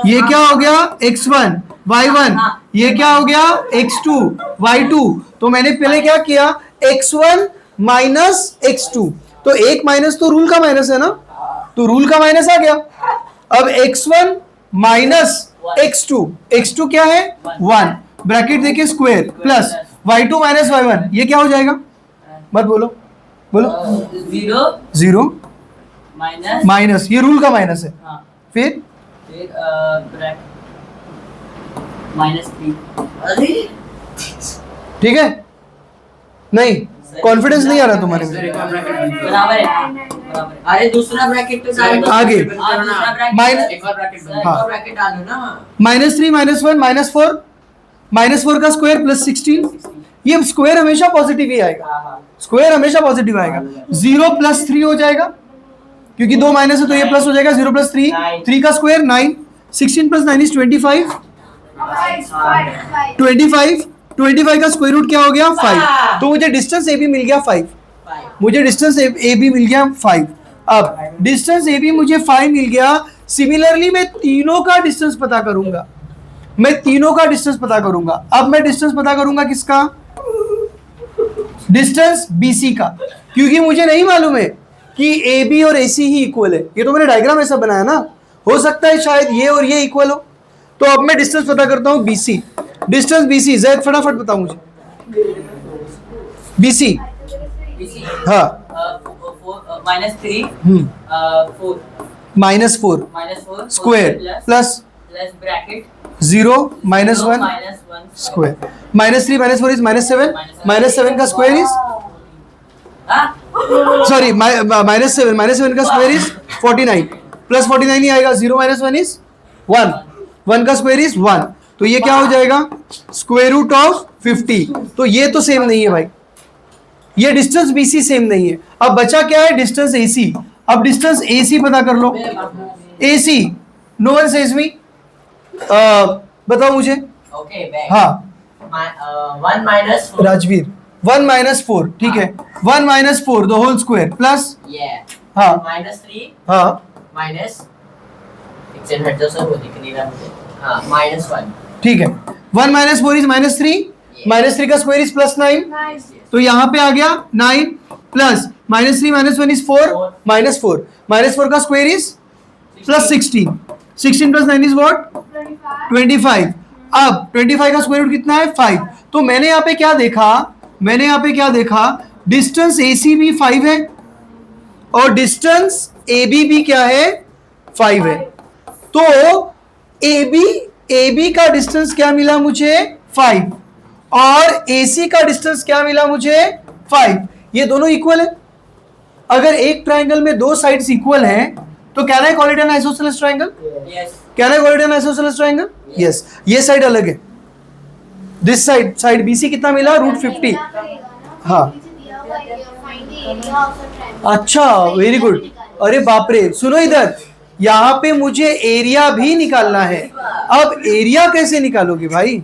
ये क्या हो गया x1 y1, ये क्या हो गया x2 y2। तो मैंने पहले क्या किया, x1 माइनस x2, तो एक माइनस तो रूल का माइनस है ना, तो रूल का माइनस आ गया। अब x1 माइनस x2, x2 क्या है 1, ब्रैकेट देखिए square, plus y2 minus y1, ये क्या हो जाएगा, मत बोलो, बोलो 0 माइनस माइनस, ये रूल का माइनस है। हाँ, फिर ब्रैकेट -3 ठीक है, नहीं कॉन्फिडेंस नहीं आ रहा तुम्हारे में, बराबर है, बराबर है। अरे दूसरा ब्रैकेट तो डाल दो, आगे। दूसरा ब्रैकेट, माइनस- एक और ब्रैकेट डालो, हाँ। एक और ब्रैकेट डालो ना। -3 -1 -4 का स्क्वायर प्लस 16, ये स्क्वायर हमेशा पॉजिटिव ही आएगा, हाँ, हाँ। स्क्वायर हमेशा पॉजिटिव आएगा। 0 + 3 हो जाएगा क्योंकि 2 माइनस है तो ये प्लस हो जाएगा, 0 प्लस 3, 3 का स्क्वायर 9, 16 प्लस 9 इज 25, 25 का स्क्वायर रूट क्या हो गया 5, तो मुझे डिस्टेंस ए बी मिल गया 5, मुझे डिस्टेंस ए बी मिल गया 5। अब डिस्टेंस ए बी मुझे 5 मिल गया, सिमिलरली मैं तीनों का डिस्टेंस पता करूंगा, मैं तीनों का डिस्टेंस पता करूंगा। अब मैं डिस्टेंस पता करूंगा किसका, डिस्टेंस BC का, क्योंकि मुझे नहीं मालूम है कि AB और AC ही इक्वल है, ये तो मैंने डायग्राम ऐसा बनाया ना, हो सकता है शायद ये और ये इक्वल हो। तो अब मैं डिस्टेंस पता करता हूं BC, डिस्टेंस BC, जैद फटाफट बताओ मुझे BC। हाँ -3 4 -4 square plus bracket 0 -1 square, -3 -4 is -7, -7 का स्क्वायर इज सॉरी -7 का स्क्वायर इज 49, प्लस 49 ही आएगा, 0 -1 इज 1, 1 का स्क्वायर इज 1, तो ये क्या हो जाएगा स्क्वायर रूट ऑफ 50। तो ये तो सेम नहीं है भाई, ये डिस्टेंस BC सेम नहीं है। अब बचा क्या है, डिस्टेंस AC। अब डिस्टेंस AC पता कर लो, AC, नो वन सेज मी, बताओ मुझे। हाँ 1 minus 4. राजवीर 1 - 4, ठीक है, 1 - 4 the whole square plus, Yeah. हाँ -3 हाँ minus. एक्सेल हट जाओ सर, वो दिख नहीं रहा मुझे। हाँ -1. ठीक है, 1 - 4 इज -3, -3 का स्क्वायर इज +9, तो यहाँ पे आ गया 9 प्लस -3 - 1 इज 4, -4, -4 का square is +16, 16 plus 9 is what 25। अब 25 का स्क्वायर रूट कितना है 5, तो मैंने यहाँ पे क्या देखा, मैंने यहाँ पे क्या देखा, डिस्टेंस AC भी 5 है और डिस्टेंस AB भी क्या है 5 है, तो AB का डिस्टेंस क्या मिला मुझे 5 और AC का डिस्टेंस क्या मिला मुझे 5, ये दोनों इक्वल है। अगर एक ट्राइंगल में दो साइड्स इक्वल हैं तो can I call it N isosceles triangle, can I call it N isosceles triangle, yes. ये साइड अलग है, दिस साइड BC कितना मिला √50, हाँ अच्छा वेरी गुड। अरे बाप रे, सुनो इधर, यहाँ पे मुझे एरिया भी निकालना है। अब एरिया कैसे निकालोगे भाई,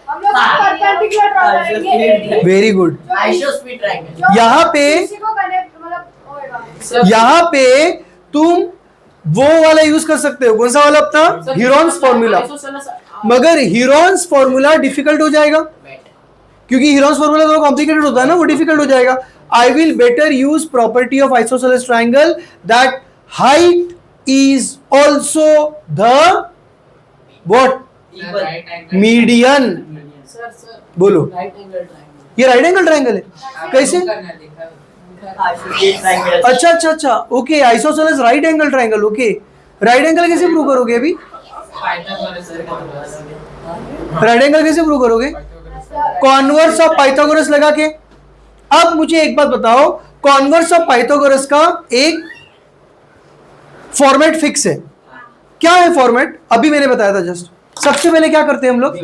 हम लोग परपेंडिकुलर ड्रॉ करेंगे, वेरी गुड। Isosceles triangle. यहाँ पे किसी को कनेक्ट मतलब होएगा। यहाँ पे तुम वो वाला यूज कर सकते हो, कौन सा वाला अपना हीरोन्स फॉर्मूला, मगर हीरोन्स फॉर्मूला डिफिकल्ट हो जाएगा, क्योंकि हीरोन्स फॉर्मूला थोड़ा कॉम्प्लिकेटेड होता है ना, वो डिफिकल्ट हो जाएगा। I will better use property of isosceles triangle that height is also the what median. बोलो, ये राइट एंगल ट्राइंगल है, कैसे? अच्छा अच्छा अच्छा, okay, isosceles right angle triangle, okay. Right angle कैसे प्रूव करोगे अभी, राइट एंगल कैसे प्रूव करोगे, कॉन्वर्स ऑफ पाइथागोरस लगा के। अब मुझे एक बात बताओ, कॉन्वर्स ऑफ पाइथागोरस का एक फॉर्मेट फिक्स है, क्या है फॉर्मेट, अभी मैंने बताया था जस्ट। सबसे पहले क्या करते हैं हम लोग,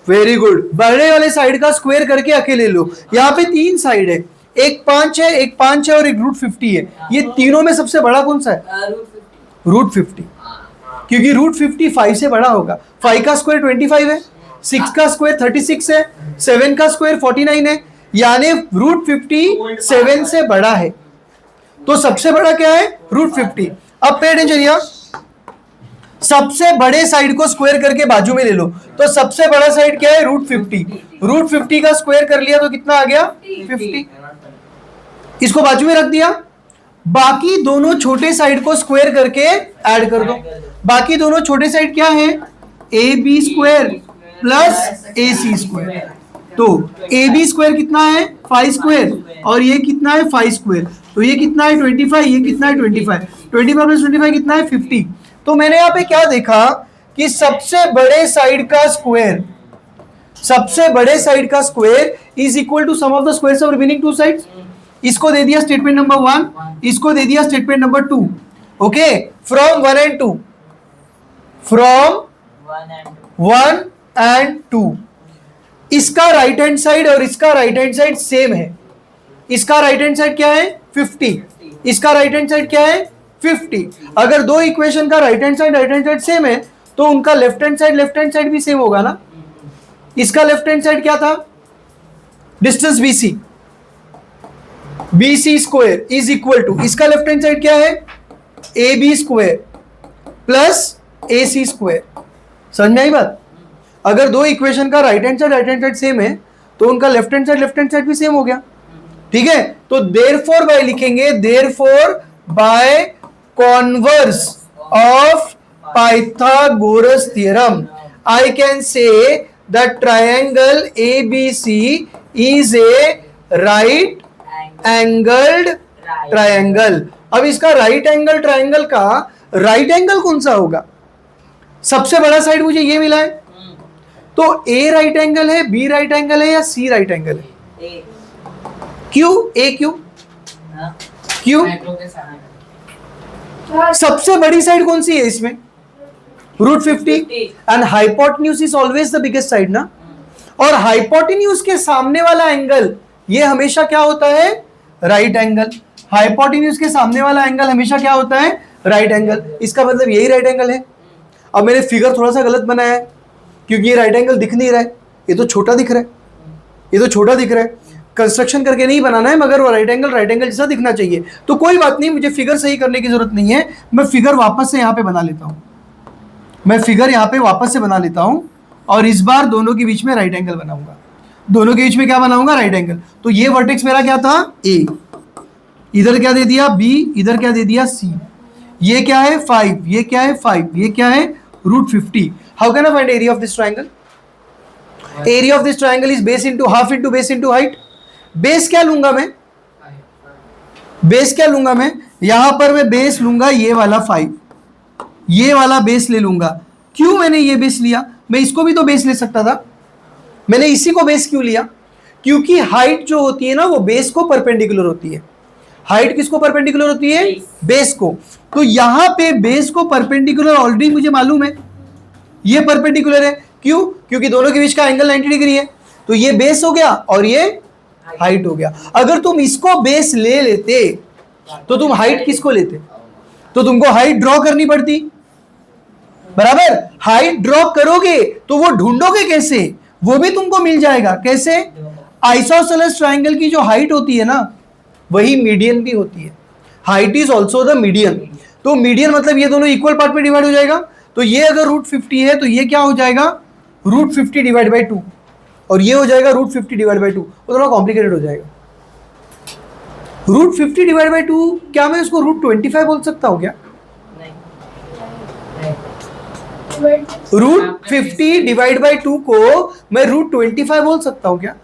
वेरी गुड, बड़े वाले साइड का स्क्वायर करके अकेले लो। यहाँ पे 3 साइड है, एक 5 है, एक 5 है और एक √50 है। ये तीनों में सबसे बड़ा कौन सा है, √50, क्योंकि √50 5 से बड़ा होगा। 5 का स्क्वायर 25 है, 6 का स्क्वायर 36 है, 7 का स्क्वायर 49 है, यानी √50 7 से बड़ा है, तो सबसे बड़ा क्या है √50। अब पे अटेंशन हियर, सबसे बड़े साइड को स्क्वायर करके बाजू में ले लो, तो सबसे बड़ा साइड क्या है √50, √50 का स्क्वायर कर लिया तो कितना आ गया 50, इसको बाजू में रख दिया। बाकी दोनों छोटे साइड को स्क्वायर करके ऐड कर दो। बाकी दोनों छोटे साइड क्या है, AB square plus AC square, तो AB स्क्वायर कितना है 5 स्क्वायर और ये कितना है 5 स्क्वायर, तो ये कितना है 25, ये कितना है 25, 25 प्लस 25 कितना है 50। तो मैंने यहाँ पे क्या देखा कि सबसे बड़े साइड का स्क्वायर, सबसे बड़े साइड का square is equal to sum of the squares of remaining 2 sides. इसको दे दिया स्टेटमेंट नंबर 1, इसको दे दिया statement number 2, okay, from 1 and 2, from 1 and 2। इसका राइट हैंड साइड और इसका राइट हैंड साइड सेम है, इसका राइट हैंड साइड क्या है 50, इसका राइट हैंड साइड क्या है 50। अगर दो इक्वेशन का राइट हैंड साइड सेम है तो उनका लेफ्ट हैंड साइड भी सेम होगा ना। इसका लेफ्ट हैंड साइड क्या था, distance BC, BC square is equal to, इसका लेफ्ट हैंड साइड क्या है AB square plus AC square. समझ में आई बात। अगर दो इक्वेशन का राइट हैंड साइड सेम है तो उनका लेफ्ट हैंड साइड भी सेम हो गया, ठीक है। तो देयरफॉर बाय लिखेंगे, therefore by converse of Pythagoras theorem I can say that triangle ABC is a right angled triangle. अब इसका राइट एंगल ट्रायंगल का राइट एंगल कौन सा होगा, सबसे बड़ा साइड मुझे ये मिला है, तो A राइट एंगल है, B राइट एंगल है या C राइट एंगल है, क्यों A क्यों क्यों, सबसे बड़ी साइड कौन सी है इसमें √50 and hypotenuse is always the biggest side ना। और हाइपोटेन्यूज के सामने वाला एंगल ये हमेशा क्या होता है राइट एंगल, हाइपोटेन्यूज के सामने वाला एंगल हमेशा क्या होता है राइट एंगल। इसका मतलब यही राइट एंगल है। अब मैंने फिगर थोड़ा सा गलत बनाया है क्योंकि ये राइट एंगल दिख नहीं रहा है, ये तो छोटा दिख रहा है, ये तो छोटा दिख रहा है, कंस्ट्रक्शन करके नहीं बनाना है मगर वो राइट एंगल जैसा दिखना चाहिए। तो कोई बात नहीं, मुझे फिगर सही करने की जरूरत नहीं है, मैं फिगर वापस से यहाँ पे बना लेता हूँ, मैं फिगर यहाँ पे वापस से बना लेता हूँ और इस बार दोनों के बीच में राइट एंगल बनाऊंगा। दोनों के बीच में क्या बनाऊंगा राइट एंगल। तो ये वर्टेक्स मेरा क्या था A, इधर क्या दे दिया B, इधर क्या दे दिया C, ये क्या है 5, ये क्या है 5, ये क्या है √50। How can I find area of this triangle, area of this triangle is base into half into base into height. Base क्या लूंगा मैं, बेस क्या लूंगा मैं, यहां पर मैं बेस लूंगा ये वाला 5, ये वाला बेस ले लूंगा। क्यों मैंने ये बेस लिया, मैं इसको भी तो बेस ले सकता था, मैंने इसी को बेस क्यों लिया, क्योंकि हाइट जो होती है ना वो बेस को परपेंडिकुलर होती है। हाइट किसको परपेंडिकुलर होती है, बेस को। तो यहां पे बेस को परपेंडिकुलर ऑलरेडी मुझे मालूम है, ये परपेंडिकुलर है, क्यों, क्योंकि दोनों के बीच का एंगल 90 डिग्री है। तो ये बेस हो गया और ये हाइट हो गया। अगर तुम इसको बेस ले लेते तो तुम हाइट किसको लेते, तो तुमको हाइट ड्रॉ करनी पड़ती, बराबर। हाइट ड्रॉ करोगे तो वो ढूंढोगे कैसे, वो भी तुमको मिल जाएगा। कैसे, आइसोसेलेस ट्रायंगल की जो हाइट होती है ना वही मीडियन भी होती है। Height is also the median. तो मीडियन मतलब ये दोनों इक्वल पार्ट में डिवाइड हो जाएगा। तो ये अगर √50 है तो ये क्या हो जाएगा √50 डिवाइड बाई 2 और ये हो जाएगा √50 डिवाइड बाई 2। वो थोड़ा कॉम्प्लिकेटेड हो जाएगा। √50 डिवाइड बाई 2 क्या मैं उसको √25 बोल सकता हूँ क्या, √50 डिवाइड बाई 2 को मैं √25 बोल सकता हूँ क्या,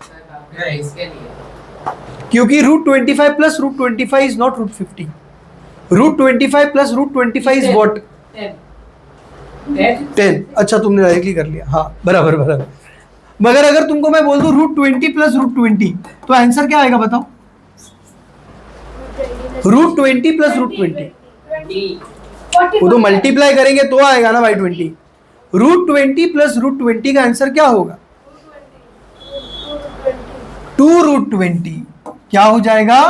क्योंकि √25 plus √25 is not √50, √25 plus √25 is what 10। अच्छा तुमने डायरेक्टली कर लिया, हाँ बराबर बराबर। मगर अगर तुमको मैं बोल दूं √20 प्लस √20 तो आंसर क्या आएगा बताओ, √20 प्लस √20 वो तो मल्टीप्लाई करेंगे तो आएगा ना बाई 20। √20 प्लस √20 का आंसर क्या होगा 2√20, क्या हो जाएगा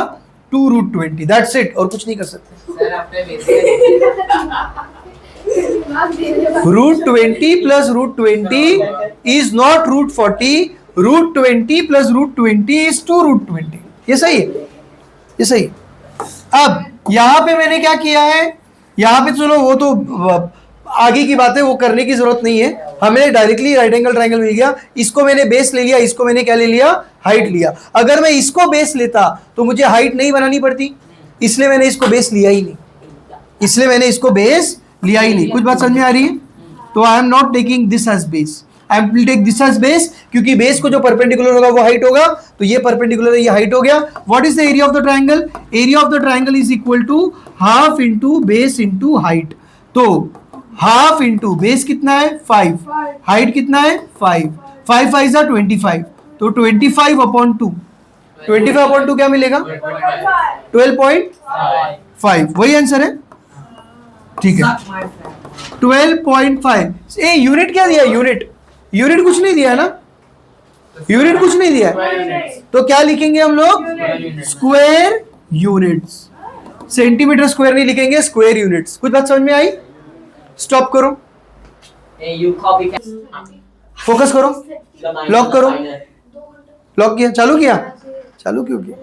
2√20, दैट्स इट, और कुछ नहीं कर सकते। सर आपने √20 plus √20 is not √40, √20 plus √20 is 2√20। ये सही है, ये सही। अब यहां पे मैंने क्या किया है, यहां पे चलो वो तो आगे की बात है, वो करने की जरूरत नहीं है, हमें डायरेक्टली राइट एंगल ट्रायंगल मिल गया। इसको मैंने बेस ले लिया, इसको मैंने क्या ले लिया हाइट लिया। अगर मैं इसको बेस लेता तो मुझे हाइट नहीं बनानी पड़ती, इसलिए मैंने इसको बेस लिया ही नहीं, इसलिए मैंने इसको बेस लिया ही नहीं। कुछ बात समझ में आ रही है। तो I am not taking this as base, I am will take this as base, क्योंकि बेस को जो परपेंडिकुलर होगा वो हाइट होगा। तो ये परपेंडिकुलर है, ये हाइट हो गया। What is the area of the triangle, area of the triangle is equal to half into base into height. तो हाफ इंटू बेस कितना है 5, हाइट कितना है 5, 5 5 जा 25, तो 25 अपॉन 2, 25 अपॉन 2 क्या मिलेगा 12.5, वही आंसर है, ठीक है 12.5। ए यूनिट क्या दिया, यूनिट कुछ नहीं दिया ना, यूनिट कुछ नहीं दिया है, तो क्या लिखेंगे हम लोग? Square units. सेंटीमीटर स्क्वायर नहीं लिखेंगे, स्क्वायर यूनिट्स। कुछ बात समझ में आई? स्टॉप करो, You copy फोकस करो, लॉक करो। लॉक किया, चालू किया, चालू क्यों किया?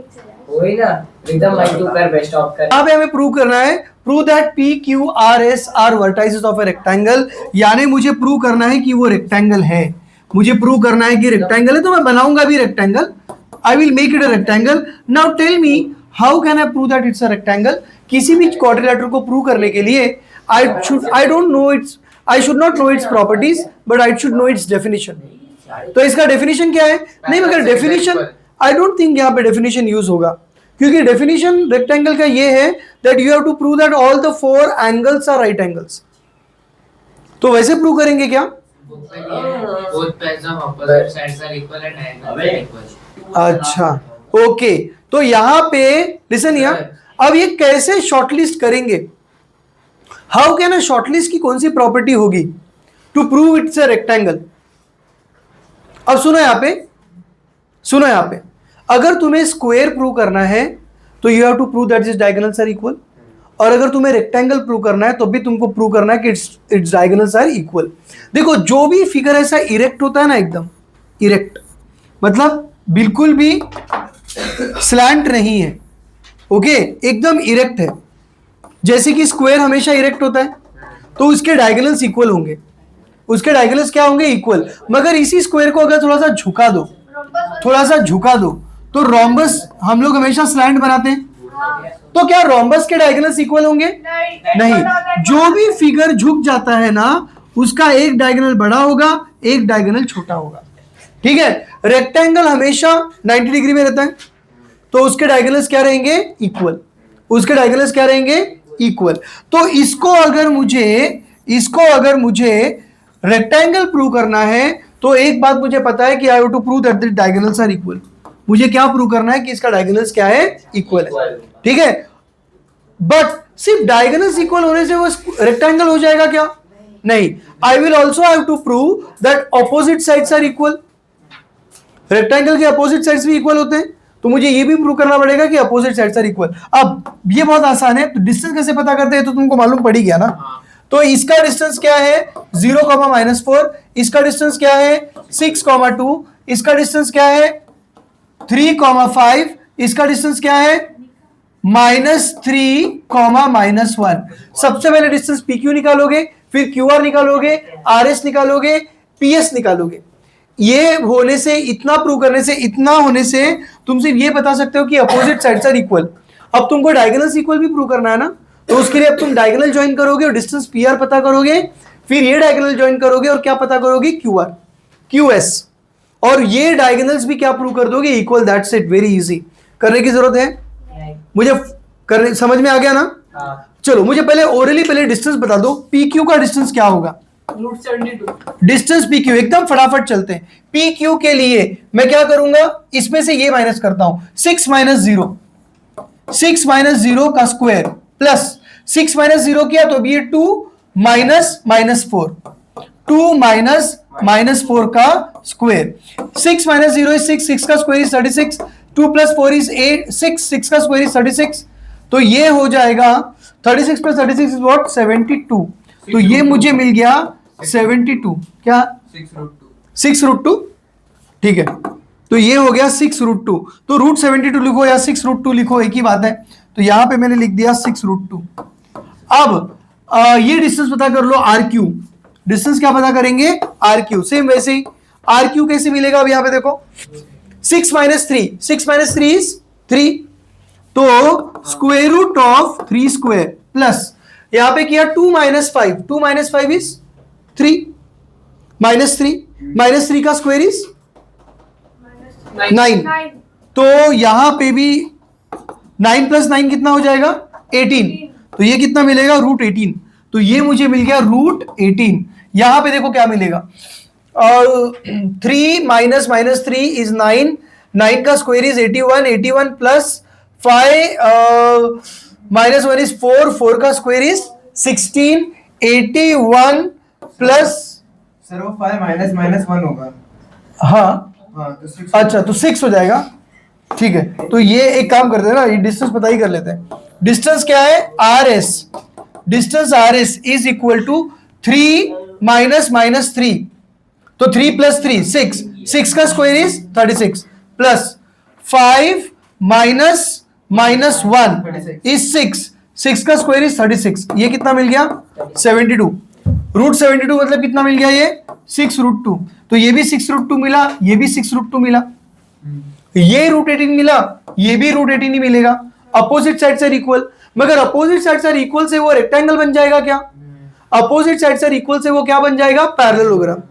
वही ना, एकदम भाई तू कर बेस्ट ऑफ कर। यहाँ पे हमें प्रूव करना है, prove that P Q R S are vertices of a rectangle. यानी मुझे प्रूव करना है कि वो रेक्टेंगल है, मुझे प्रूव करना है कि रेक्टेंगल है, तो मैं बनाऊंगा भी rectangle. I will make it a rectangle. Now tell me how can I prove that it's a rectangle? किसी भी क्वाड्रिलेटरल को प्रूव करने के लिए I don't know its, I should not know its properties, but I should know its definition. तो इसका definition क्या है? नहीं, मगर डेफिनेशन आई डोंट थिंक यहाँ पे डेफिनेशन यूज होगा, क्योंकि डेफिनेशन रेक्टेंगल का ये है that you have to prove that all the 4 angles are right angles. तो वैसे प्रूव करेंगे क्या? Both sides of opposite sides are equal and angles are equal. अच्छा, ओके। तो यहाँ पे लिसन हियर, अब ये कैसे शॉर्टलिस्ट करेंगे? हाउ कैन अ शॉर्टलिस्ट की कौन सी प्रॉपर्टी होगी to prove it's a rectangle? अब सुनो यहाँ पे, सुनो यहाँ पे, अगर तुम्हें स्क्वायर प्रूव करना है तो you have to prove that its diagonals are equal, और अगर तुम्हें रेक्टेंगल प्रूव करना है तो भी तुमको प्रूव करना है कि इट्स डायगोनल्स आर इक्वल। देखो, जो भी फिगर ऐसा इरेक्ट होता है ना, एकदम इरेक्ट, मतलब बिल्कुल भी स्लैंट नहीं है, ओके, एकदम इरेक्ट है, जैसे कि स्क्वायर हमेशा इरेक्ट होता है, तो उसके डायगोनल्स इक्वल होंगे, उसके डायगोनल्स क्या होंगे? इक्वल। मगर इसी स्क्वायर को अगर थोड़ा सा झुका दो, थोड़ा सा झुका दो, तो रोम्बस हम लोग हमेशा स्लैंट बनाते हैं, तो क्या रोम्बस के डायगोनल्स इक्वल होंगे? नहीं। जो भी फिगर झुक जाता है ना, उसका एक डायगोनल बड़ा होगा, एक डायगोनल छोटा होगा, ठीक है? रेक्टेंगल हमेशा 90 डिग्री में रहता है, तो उसके डायगोनल्स क्या रहेंगे? इक्वल। उसके डायगोनल्स क्या रहेंगे? इक्वल। तो इसको अगर मुझे रेक्टेंगल प्रूव करना है, तो एक बात मुझे पता है कि I have to prove that the diagonals are equal. मुझे क्या प्रूव करना है? कि इसका डायगोनल्स क्या है? इक्वल है, ठीक है? बट सिर्फ डायगोनल्स इक्वल होने से वो रेक्टेंगल हो जाएगा क्या? नहीं। I will also have to prove that opposite sides are equal. Rectangle के अपोजिट साइड्स भी इक्वल होते हैं, तो मुझे ये भी प्रूव करना पड़ेगा कि अपोजिट साइड्स आर इक्वल। अब ये बहुत आसान है, तो डिस्टेंस कैसे पता करते हैं तो तुमको मालूम पड़ ही गया ना। तो इसका डिस्टेंस क्या है? 0,-4। इसका डिस्टेंस क्या है? 6,2। इसका डिस्टेंस क्या है? 3,5। इसका डिस्टेंस क्या है? -3, -1। सबसे पहले डिस्टेंस PQ निकालोगे, फिर QR निकालोगे, RS निकालोगे, PS निकालोगे। ये होने से, इतना प्रूव करने से, इतना होने से तुम सिर्फ ये बता सकते हो कि अपोजिट साइड्स आर इक्वल। अब तुमको डायगोनल्स इक्वल भी प्रूव करना है ना, तो उसके लिए अब तुम डायगोनल ज्वाइन करोगे और डिस्टेंस PR पता करोगे, फिर ये डायगोनल ज्वाइन करोगे और क्या पता करोगे? QR, QS, और ये डायगोनल्स भी क्या प्रूव कर दोगे? Equal. That's it, very easy. करने की जरूरत है? मुझे करने समझ में आ गया ना? चलो, मुझे पहले ओरली पहले डिस्टेंस बता दो, PQ का डिस्टेंस क्या होगा? डिस्टेंस PQ, एकदम फटाफट चलते हैं। PQ के लिए मैं क्या करूंगा? इसमें से ये माइनस करता हूं, 6 - 0, 6 - 0 का स्क्वायर प्लस 6 - 0 किया तो ये 2 - -4, 2 - -4 का स्क्वायर। 6 - 0 is 6, 6 का स्क्वायर इज 36, 2 + 4 is 8, 6 का स्क्वायर इज 36, तो ये हो जाएगा 36 + 36 इज व्हाट? 72। तो ये मुझे मिल गया 72, क्या? 6√2, ठीक है? तो ये हो गया 6√2। तो √72 लिखो या 6√2 लिखो, एक ही बात है। तो यहां पे मैंने लिख दिया 6√2। अब ये डिस्टेंस पता कर लो, RQ। डिस्टेंस क्या पता करेंगे? RQ। सेम वैसे ही RQ कैसे मिलेगा? अब यहां पे देखो, 6 - 3, 6 - 3 इज 3, तो square root of 3 square plus यहां पे किया 2 - 5, 2 - 5 इज 3, -3 का स्क्वायर इज 9। तो यहां पे भी 9 + 9 कितना हो जाएगा? 18। तो ये कितना मिलेगा? √18। तो ये मुझे मिल गया √18। यहां पे देखो क्या मिलेगा, 3 - -3 इज 9, 9 का स्क्वायर इज 81, 81 प्लस 5 -1 इज 4, 4 का स्क्वायर इज 16, 81 प्लस, सर वो 5 - -1 होगा। हाँ हाँ तो अच्छा तो 6 हो जाएगा, ठीक है। तो ये एक काम करते हैं ना, ये डिस्टेंस पता ही कर लेते हैं। डिस्टेंस क्या है, R S, distance R S is equal to 3 minus 3, तो 3 प्लस 3 6, 6 का square is 36 plus 5 minus 1 is 6, 6 का स्क्वायर इज 36, ये कितना मिल गया 72, रूट 72 मतलब कितना मिल गया, ये 6√2, तो ये भी 6√2 मिला, ये भी 6√2 मिला, ये रूट 18 मिला, ये भी रूट 18 ही मिलेगा। अपोजिट साइड्स आर इक्वल, मगर अपोजिट साइड्स आर इक्वल से वो रेक्टेंगल बन जाएगा क्या, अपोजिट साइड्स आर इक्वल से वो क्या बन जाएगा, पैरेललोग्राम।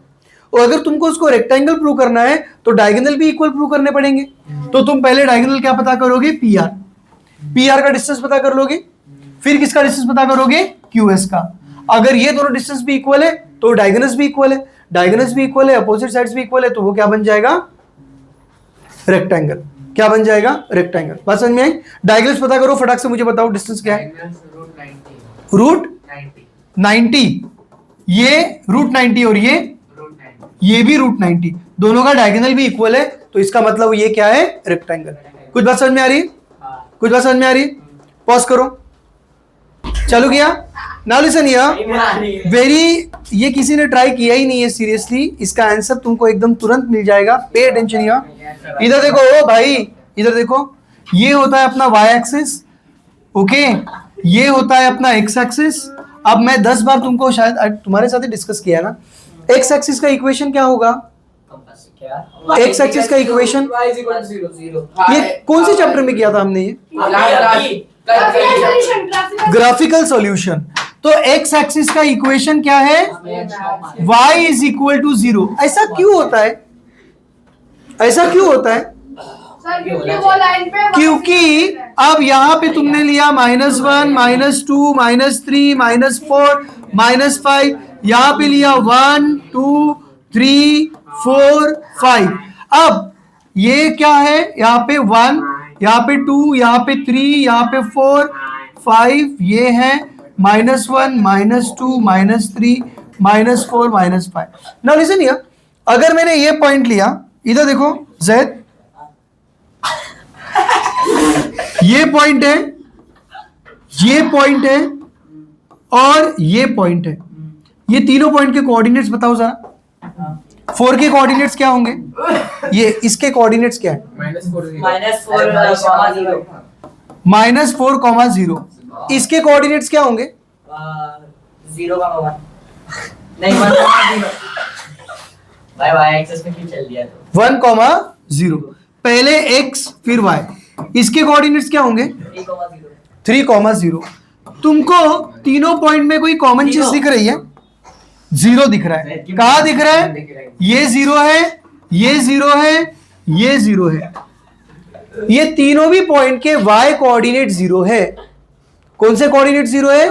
और अगर तुमको उसको रेक्टेंगल प्रूव करना है तो डायगोनल भी इक्वल प्रूव करने पड़ेंगे। तो तुम पहले डायगोनल क्या पता करोगे, पीआर, पीआर का डिस्टेंस पता कर लोगे, फिर किसका डिस्टेंस पता करोगे, क्यूएस का। अगर ये दोनों डिस्टेंस भी इक्वल है तो डायगोनल्स भी इक्वल है, डायगोनल्स भी इक्वल है, अपोजिट साइड्स भी इक्वल है, तो वो क्या बन जाएगा, रेक्टेंगल। क्या बन जाएगा, रेक्टेंगल। बात समझ में आई। डायगोनल्स पता करो, फटाक से मुझे बताओ डिस्टेंस क्या है, रूट 90, ये रूट 90 और ये भी रूट 90, दोनों का डायगोनल भी इक्वल है, तो इसका मतलब ये क्या है, रेक्टेंगल। कुछ बात समझ में आ रही है, कुछ बात समझ में आ रही है, पॉज करो, चालू किया। नाउ लिसन हियर, वेरी, ये किसी ने ट्राई किया ही नहीं है सीरियसली, इसका आंसर तुमको एकदम तुरंत मिल जाएगा। पे अटेंशन हियर, इधर देखो, ओ भाई इधर देखो, ये होता है अपना वाई एक्सिस, ओके, ये होता है अपना एक्स एक्सिस। अब मैं 10 बार तुमको शायद तुम्हारे साथ ही डिस्कस किया ना, एक्स एक्सिस का इक्वेशन क्या होगा, एक्स एक्सिस का इक्वेशन, ये कौन से चैप्टर में किया था हमने, ये ग्राफिकल सॉल्यूशन। तो एक्स एक्सिस का इक्वेशन क्या है, y इज इक्वल टू 0। ऐसा क्यों होता है, ऐसा क्यों होता है, सर क्योंकि वो लाइन पे क्योंकि अब यहां पे तुमने लिया -1 -2 -3 -4 -5, यहां पे लिया 1 2 3 4 5। अब ये क्या है, यहाँ पे 1, यहाँ पे 2, यहाँ पे 3, यहाँ पे 4 5, ये है -1 -2 -3 -4 -5। नाउ लिसन हियर, अगर मैंने ये पॉइंट लिया, इधर देखो Z, ये पॉइंट है, ये पॉइंट है और ये पॉइंट है, ये तीनों पॉइंट के कोऑर्डिनेट्स बताओ जरा। 4 के कोऑर्डिनेट्स क्या होंगे, ये इसके कोऑर्डिनेट्स क्या है, -4,0, इसके कोऑर्डिनेट्स क्या होंगे, 0,1 नहीं 1,0 भाई वाई एक्सिस में क्यों चल दिया तो 1,0, पहले x फिर y, इसके कोऑर्डिनेट्स क्या होंगे 3,0। तुमको तीनों पॉइंट में कोई कॉमन चीज दिख रही है, 0 दिख रहा है, कहां दिख रहा है, ये 0 है, ये 0 है, ये 0 है, ये तीनों भी पॉइंट के y कोऑर्डिनेट 0 है। कौन से कोऑर्डिनेट 0 है,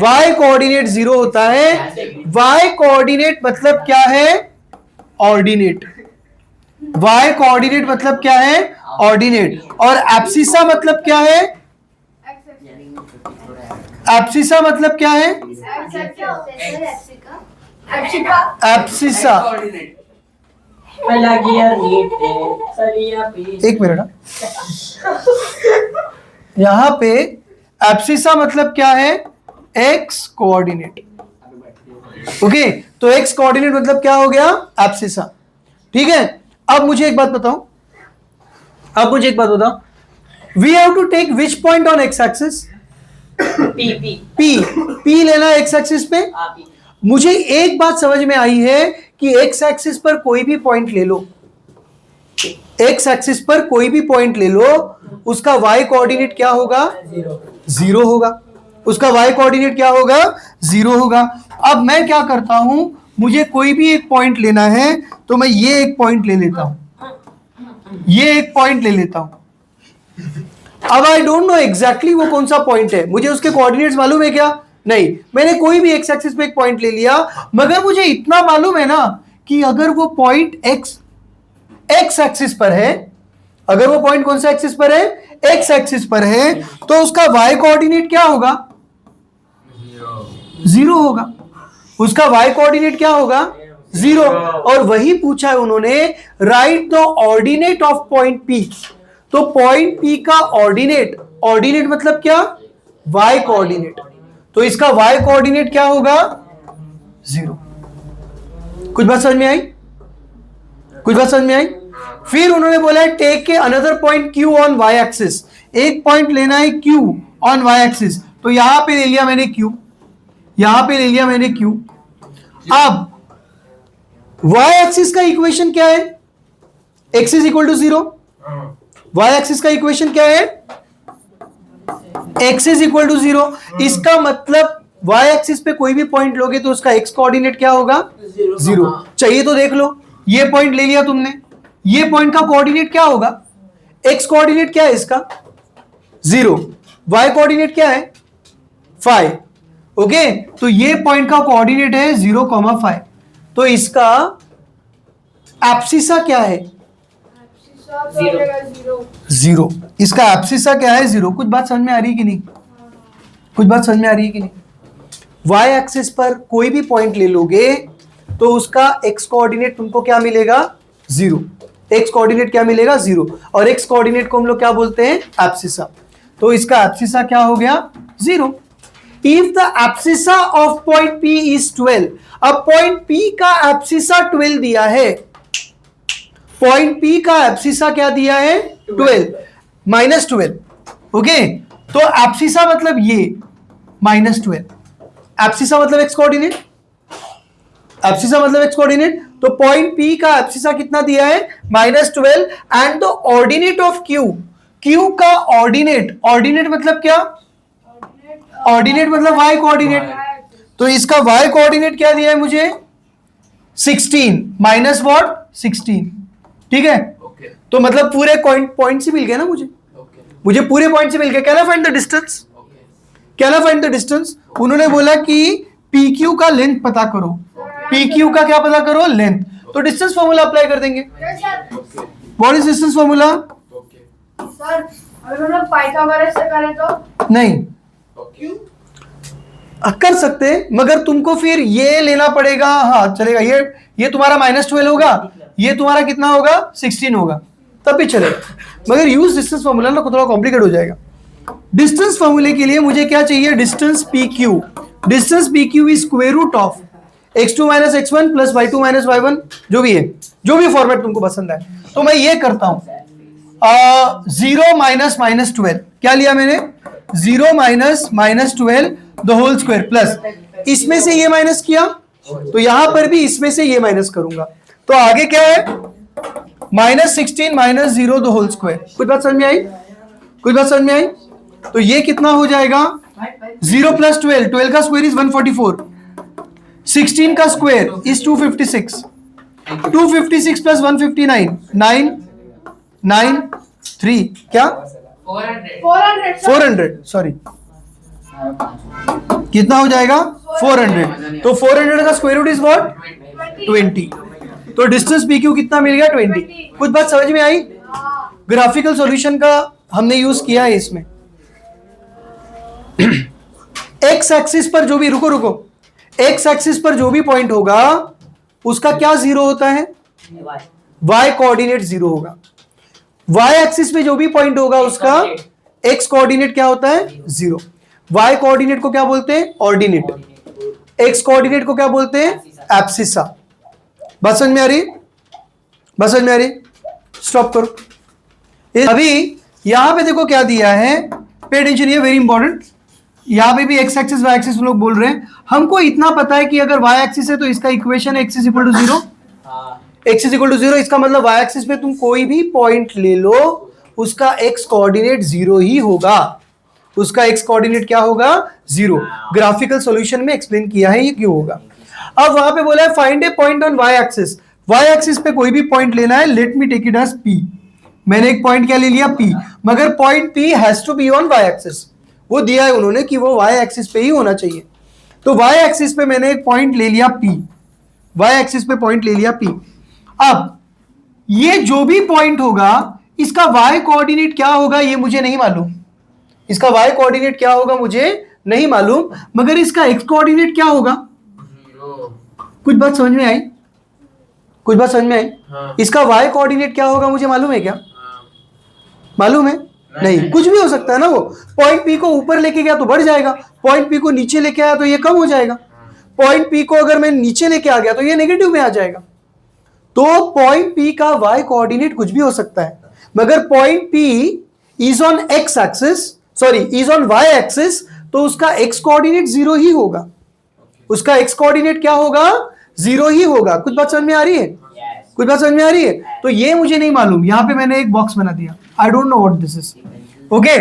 y कोऑर्डिनेट 0 होता है। y कोऑर्डिनेट मतलब क्या है, ऑर्डिनेट, y कोऑर्डिनेट मतलब क्या है, ऑर्डिनेट। और एब्सिसा मतलब क्या है, एब्सिसा मतलब क्या है, एब्सिसा, एक मिनट, यहां पे एब्सिसा मतलब क्या है, एक्स कोऑर्डिनेट, ओके। तो एक्स कोऑर्डिनेट मतलब क्या हो गया, एब्सिसा, ठीक है। अब मुझे एक बात बताओ, we have to take which point on X axis, P लेना एक्स एक्सिस पे। मुझे एक बात समझ में आई है कि एक्स एक्सिस पर कोई भी पॉइंट ले लो, एक्स एक्सिस पर कोई भी पॉइंट ले लो, उसका वाई कोऑर्डिनेट क्या होगा, 0 होगा, उसका वाई कोऑर्डिनेट क्या होगा, 0 होगा। अब मैं क्या करता हूं, मुझे कोई भी एक पॉइंट लेना है तो मैं ये एक पॉइंट ले लेता हूं, ये एक पॉइंट ले लेता हूं। अब आई डोंट नो एग्जैक्टली वो कौन सा पॉइंट है, मुझे उसके कोऑर्डिनेट्स मालूम है क्या, नहीं। मैंने कोई भी एक्स एक्सिस पे एक पॉइंट ले लिया, मगर मुझे इतना मालूम है ना कि अगर वो पॉइंट एक्स एक्सिस पर है, अगर वो पॉइंट कौन सा एक्सिस पर है, एक्स एक्सिस पर है, तो उसका वाई कोऑर्डिनेट क्या होगा, 0 होगा। उसका वाई कोऑर्डिनेट क्या होगा, 0। और वही पूछा है उन्होंने, right the ordinate of point P। तो पॉइंट P का ऑर्डिनेट, ऑर्डिनेट मतलब क्या, y कोऑर्डिनेट। तो इसका y कोऑर्डिनेट क्या होगा, 0। कुछ बात समझ में आई, कुछ बात समझ में आई। फिर उन्होंने बोला है टेक के another point Q on y axis, एक पॉइंट लेना है Q ऑन y एक्सिस। तो यहां पे ले लिया मैंने Q, यहां पे ले लिया मैंने Q। अब y एक्सिस का इक्वेशन क्या है, x is equal to 0। y axis का इक्वेशन क्या है, x इज इक्वल टू 0। इसका मतलब y एक्सिस पे कोई भी पॉइंट लोगे तो उसका x कोऑर्डिनेट क्या होगा, 0। चाहिए तो देख लो, ये पॉइंट ले लिया तुमने, ये पॉइंट का कोऑर्डिनेट क्या होगा, x कोऑर्डिनेट क्या है इसका, 0। y कोऑर्डिनेट क्या है, 5। ओके, तो ये पॉइंट का कोऑर्डिनेट है 0,5। तो इसका एब्सिसा क्या है, जीरो। 0। इसका एब्सिसा क्या है, 0। कुछ बात समझ में आ रही है कि नहीं, कुछ बात समझ में आ रही है कि नहीं। y एक्सिस पर कोई भी पॉइंट ले लोगे तो उसका x कोऑर्डिनेट तुमको क्या मिलेगा, 0। x कोऑर्डिनेट क्या मिलेगा, 0। और x कोऑर्डिनेट को हम लोग क्या बोलते हैं, एब्सिसा। तो इसका एब्सिसा क्या हो गया, 0। If the abscissa of point P is 12, अब पॉइंट P का एब्सिसा 12 दिया है, पॉइंट P का एब्सिसा क्या दिया है, 12 -12। ओके, तो एब्सिसा मतलब ये -12, एब्सिसा मतलब x कोऑर्डिनेट, एब्सिसा मतलब x कोऑर्डिनेट। तो पॉइंट P का एब्सिसा कितना दिया है, -12। And the ordinate of Q, Q का ऑर्डिनेट, ऑर्डिनेट मतलब क्या, ऑर्डिनेट मतलब y कोऑर्डिनेट। तो इसका y कोऑर्डिनेट क्या दिया है मुझे, 16 माइनस वॉट, 16। ठीक है, तो मतलब पूरे पॉइंट से मिल गया ना मुझे पूरे पॉइंट से मिल गया। Can I find the distance, can I find the distance. उन्होंने बोला कि PQ का लेंथ पता करो, PQ का क्या पता करो, लेंथ। तो डिस्टेंस फॉर्मूला अप्लाई कर देंगे। What is distance formula, sir अगर हम लोग पाइथागोरस से करें तो नहीं कर सकते, मगर तुमको फिर ये लेना पड़ेगा। हाँ चलेगा, ये तुम्हारा -12 होगा, ये तुम्हारा कितना होगा, 16 होगा, तब भी चलेगा। मगर यूज डिस्टेंस फॉर्मूला ना थोड़ा कॉम्प्लिकेट हो जाएगा। डिस्टेंस फॉर्मूले के लिए मुझे क्या चाहिए, distance PQ। Distance PQ is square root of x2 - x1 plus y2 - y1, जो भी है, जो भी फॉर्मेट तुमको पसंद है। तो मैं ये करता हूं, 0 माइनस -12 क्या लिया मैंने, 0 minus -12 the whole square plus इसमें से ये माइनस किया, तो यहां पर भी इसमें से ये माइनस करूंगा। तो आगे क्या है, -16 - 0 द होल स्क्वायर। कुछ बात समझ में आई, कुछ बात समझ में आई। तो ये कितना हो जाएगा, 0 + 12, 12 का स्क्वायर इज 144, 16 का स्क्वायर इज 256, 256 + 159, 993 क्या, 400 सॉरी, कितना हो जाएगा, 400। तो 400 का स्क्वायर रूट इज व्हाट, 20। तो डिस्टेंस PQ कितना मिल गया, 20। कुछ बात समझ में आई। ग्राफिकल सॉल्यूशन का हमने यूज किया है इसमें। एक्स एक्सिस पर जो भी, रुको, एक्स एक्सिस पर जो भी पॉइंट होगा उसका क्या 0 होता है, y कोऑर्डिनेट 0 होगा। y एक्सिस पे जो भी पॉइंट होगा उसका x कोऑर्डिनेट क्या होता है, 0। y कोऑर्डिनेट को क्या बोलते हैं, ऑर्डिनेट। x कोऑर्डिनेट को क्या बोलते हैं, एब्सिसा। बात समझ में आ रही, बात समझ में आ रही। स्टॉप करो। अभी यहां पे देखो क्या दिया है, पे अटेंशन, ये वेरी इंपॉर्टेंट। यहां पे भी x एक्सिस y एक्सिस लोग बोल रहे हैं। हमको इतना पता है कि अगर y एक्सिस है तो इसका इक्वेशन x = 0, x = 0। इसका मतलब y एक्सिस पे तुम कोई भी पॉइंट ले लो उसका x कोऑर्डिनेट 0 ही होगा, उसका x कोऑर्डिनेट क्या होगा, 0। ग्राफिकल सॉल्यूशन में एक्सप्लेन किया है ये क्यों होगा। अब वहां पे बोला है find a point on y axis. y axis पे कोई भी पॉइंट लेना है, let me take it as P। मैंने एक पॉइंट क्या ले लिया, P, मगर point P has to be on y axis. वो दिया है उन्होंने कि वो y एक्सिस पे ही होना चाहिए। तो y एक्सिस पे मैंने एक पॉइंट ले लिया P, y एक्सिस पे पॉइंट ले लिया P। अब ये जो भी पॉइंट होगा इसका y कोऑर्डिनेट क्या होगा ये मुझे नहीं मालूम, इसका y कोऑर्डिनेट क्या होगा मुझे नहीं मालूम, मगर इसका x कोऑर्डिनेट क्या होगा। कुछ बात समझ में आई, कुछ बात समझ में आई? हाँ। इसका y कोऑर्डिनेट क्या होगा मुझे मालूम है क्या? हाँ। मालूम है? नहीं, कुछ भी हो सकता है ना। वो पॉइंट P को ऊपर लेके गया तो बढ़ जाएगा, पॉइंट P को नीचे लेके आया तो ये कम हो जाएगा, पॉइंट P को अगर मैं नीचे लेके आ गया तो ये नेगेटिव में आ जाएगा। तो पॉइंट P का y कोऑर्डिनेट कुछ भी हो सकता है, मगर point P is on x axis, sorry is on y axis, तो उसका x कोऑर्डिनेट 0 ही होगा। उसका x कोऑर्डिनेट क्या होगा? 0 ही होगा। कुछ बात समझ में आ रही है? Yes. कुछ बात समझ में आ रही है? तो ये मुझे नहीं मालूम, यहां पे मैंने एक बॉक्स बना दिया, आई don't know what this is. Okay,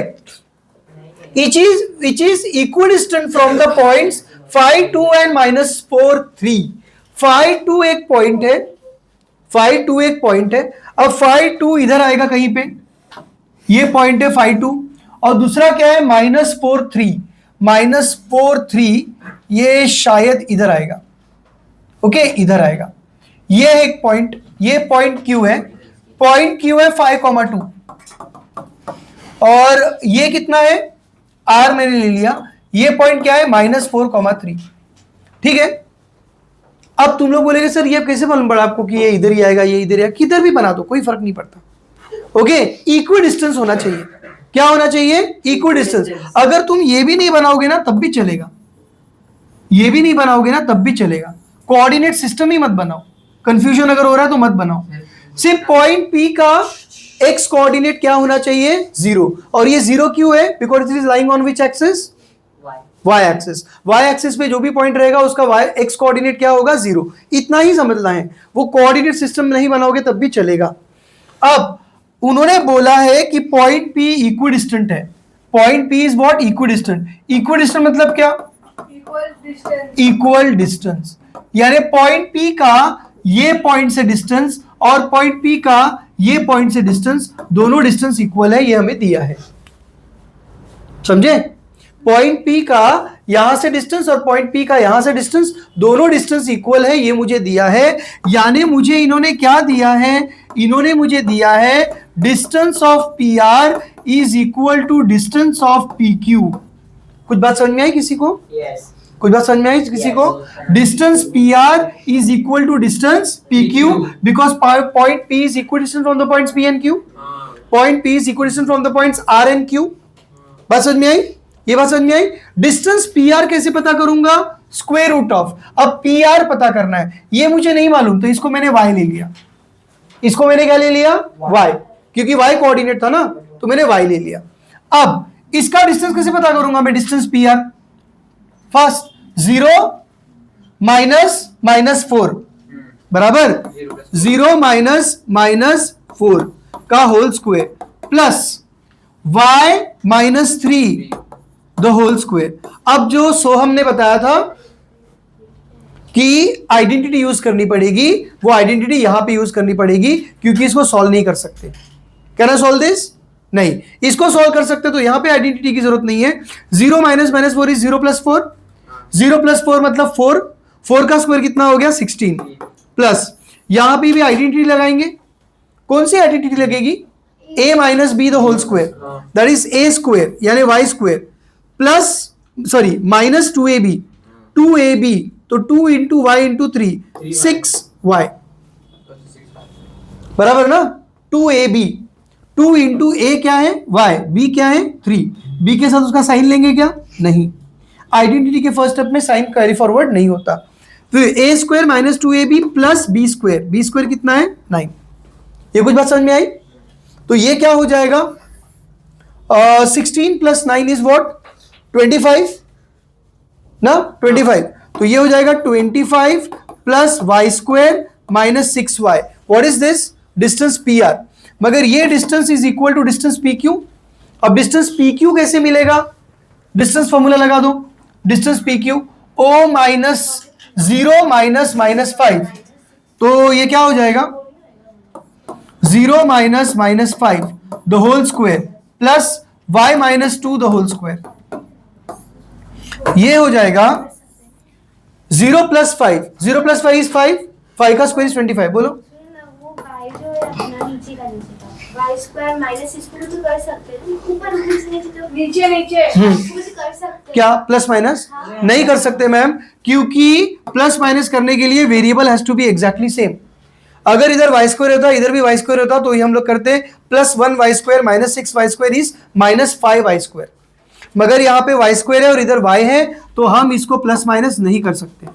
which is equidistant from the points phi 2 and minus 4 3। phi 2 एक पॉइंट है, phi 2 एक पॉइंट है। अब phi 2 इधर आएगा कहीं पे, ये पॉइंट है phi 2, और दूसरा क्या है? माइनस 4 3, माइनस 4 3 ये शायद इधर आएगा। ओके, इधर आएगा। ये है एक पॉइंट, ये पॉइंट Q है, पॉइंट Q है 5,2, और ये कितना है? R मैंने ले लिया। ये पॉइंट क्या है? माइनस 4,3। ठीक है। अब तुम लोग बोलेगे सर ये कैसे मालूम पड़ा आपको कि ये इधर ही आएगा, ये इधर आएगा? किधर भी बना दो, कोई फर्क नहीं पड़ता। ओके, इक्वी डिस्टेंस होना चाहिए। क्या होना चाहिए? Equi distance. अगर तुम ये भी नहीं बनाओगे ना तब भी चलेगा, ये भी नहीं बनाओगे ना तब भी चलेगा। कोऑर्डिनेट सिस्टम ही मत बनाओ, कंफ्यूजन अगर हो रहा है तो मत बनाओ। सिर्फ पॉइंट P का x कोऑर्डिनेट क्या होना चाहिए? 0। और ये 0 क्यों है? Because it is lying on which axis? y axis. y axis पे जो भी पॉइंट रहेगा उसका y x कोऑर्डिनेट क्या होगा? 0। इतना ही समझना है। वो कोऑर्डिनेट सिस्टम नहीं बनाओगे तब भी चलेगा। अब उन्होंने बोला है कि पॉइंट P इक्विडिस्टेंट है। Point P is what? Equidistant. Equidistant मतलब क्या? Equal distance. इक्वल डिस्टेंस, यानी पॉइंट P का ये पॉइंट से डिस्टेंस और पॉइंट P का ये पॉइंट से डिस्टेंस, दोनों डिस्टेंस इक्वल है, ये हमें दिया है। समझे? पॉइंट P का यहां से डिस्टेंस और पॉइंट P का यहां से डिस्टेंस, दोनों डिस्टेंस इक्वल है, ये मुझे दिया है। यानी मुझे इन्होंने क्या दिया है? इन्होंने मुझे दिया है distance of PR is equal to distance of PQ। कुछ बात समझ में आई किसी को? Yes. कुछ बात समझ में आई किसी को? Distance PR is equal to distance PQ, because point P is equidistant from the points P and Q। Point P is equidistant from the points R and Q। बात समझ में आई? ये बात समझ में आई? डिस्टेंस PR कैसे पता करूंगा? Square root of. अब PR पता करना है, ये मुझे नहीं मालूम, तो इसको मैंने y ले लिया। इसको मैंने क्या ले लिया? y, क्योंकि y कोऑर्डिनेट था ना, तो मैंने y ले लिया। अब इसका डिस्टेंस कैसे पता करूंगा मैं? डिस्टेंस PR फर्स्ट 0 माइनस 4 बराबर 0 माइनस 4 का whole square plus y minus 3 the whole square. अब जो सोहम ने बताया था कि आइडेंटिटी यूज करनी पड़ेगी, वो आइडेंटिटी यहां पे यूज करनी पड़ेगी, क्योंकि इसको सॉल्व नहीं कर सकते। Can I solve this? नहीं। इसको सॉल्व कर सकते तो यहां पे आइडेंटिटी की जरूरत नहीं है। 0 माइनस 4 इज 0 प्लस 4। 0 प्लस 4 मतलब 4। 4 का स्क्वायर कितना हो गया? 16 प्लस यहां पे भी आइडेंटिटी लगाएंगे। कौन सी आइडेंटिटी लगेगी? a minus B the whole square, that is a square यानी y square plus sorry minus 2ab, 2ab तो 2 इंटू वाई इंटू 3 6y बराबर ना? 2ab 2 इंटू a क्या है? y, b क्या है? 3। b के साथ उसका साइन लेंगे क्या? नहीं। आइडेंटिटी के फर्स्ट स्टेप में साइन कैरी फॉरवर्ड नहीं होता। फिर a square minus 2ab plus b square, b square कितना है? 9। ये कुछ बात समझ में आई? तो ये क्या हो जाएगा? 16 प्लस 9 इज व्हाट? 25 ना? 25। तो ये हो जाएगा 25 plus Y square minus 6y। What is this? Distance PR। मगर ये distance is equal to distance PQ। अब डिस्टेंस PQ कैसे मिलेगा? डिस्टेंस फॉर्मूला लगा दो। Distance PQ O minus 0 minus 5, तो ये क्या हो जाएगा? 0 minus 5 the whole square plus y minus 2 the whole square. ये हो जाएगा 0 प्लस 5। 0 प्लस 5 इज 5, 5 का स्क्वायर इज 25। बोलो। वो y जो है अपना नीचे का y स्क्वायर माइनस इसको तो कर सकते हैं, ऊपर नीचे कुछ कर सकते हैं। क्या प्लस माइनस? नहीं कर सकते मैम, क्योंकि प्लस माइनस करने के लिए variable has to be exactly same. अगर इधर वाई स्क्वायर होता इधर भी वाई स्क्वायर होता तो ये हम लोग करते +1 Y square minus 6 Y square is -5 Y square. मगर यहाँ पे वाई स्क्वायर है और इधर वाई है तो हम इसको प्लस माइनस नहीं कर सकते,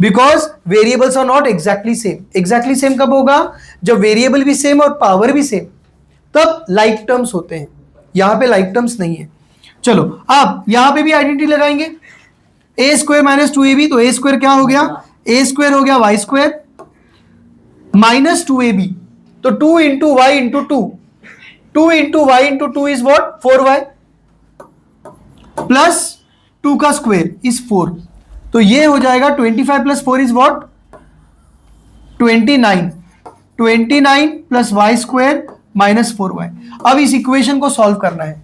because variables are not exactly same. Exactly same कब होगा? जब वेरिएबल भी सेम और पावर भी सेम, तब लाइक टर्म्स होते हैं। यहां पे लाइक टर्म्स नहीं है। चलो आप यहां पे भी आइडेंटिटी लगाएंगे, ए स्क्वायर माइनस 2ab, तो ए स्क्वायर क्या हो गया? ए स्क्वायर हो गया वाई स्क्वायर माइनस 2ab, तो 2 into Y into 2 into Y into 2 is what? 4y plus 2 का स्क्वायर इज 4, तो ये हो जाएगा 25 plus 4 is what? 29 plus Y square minus 4y। अब इस इक्वेशन को सॉल्व करना है।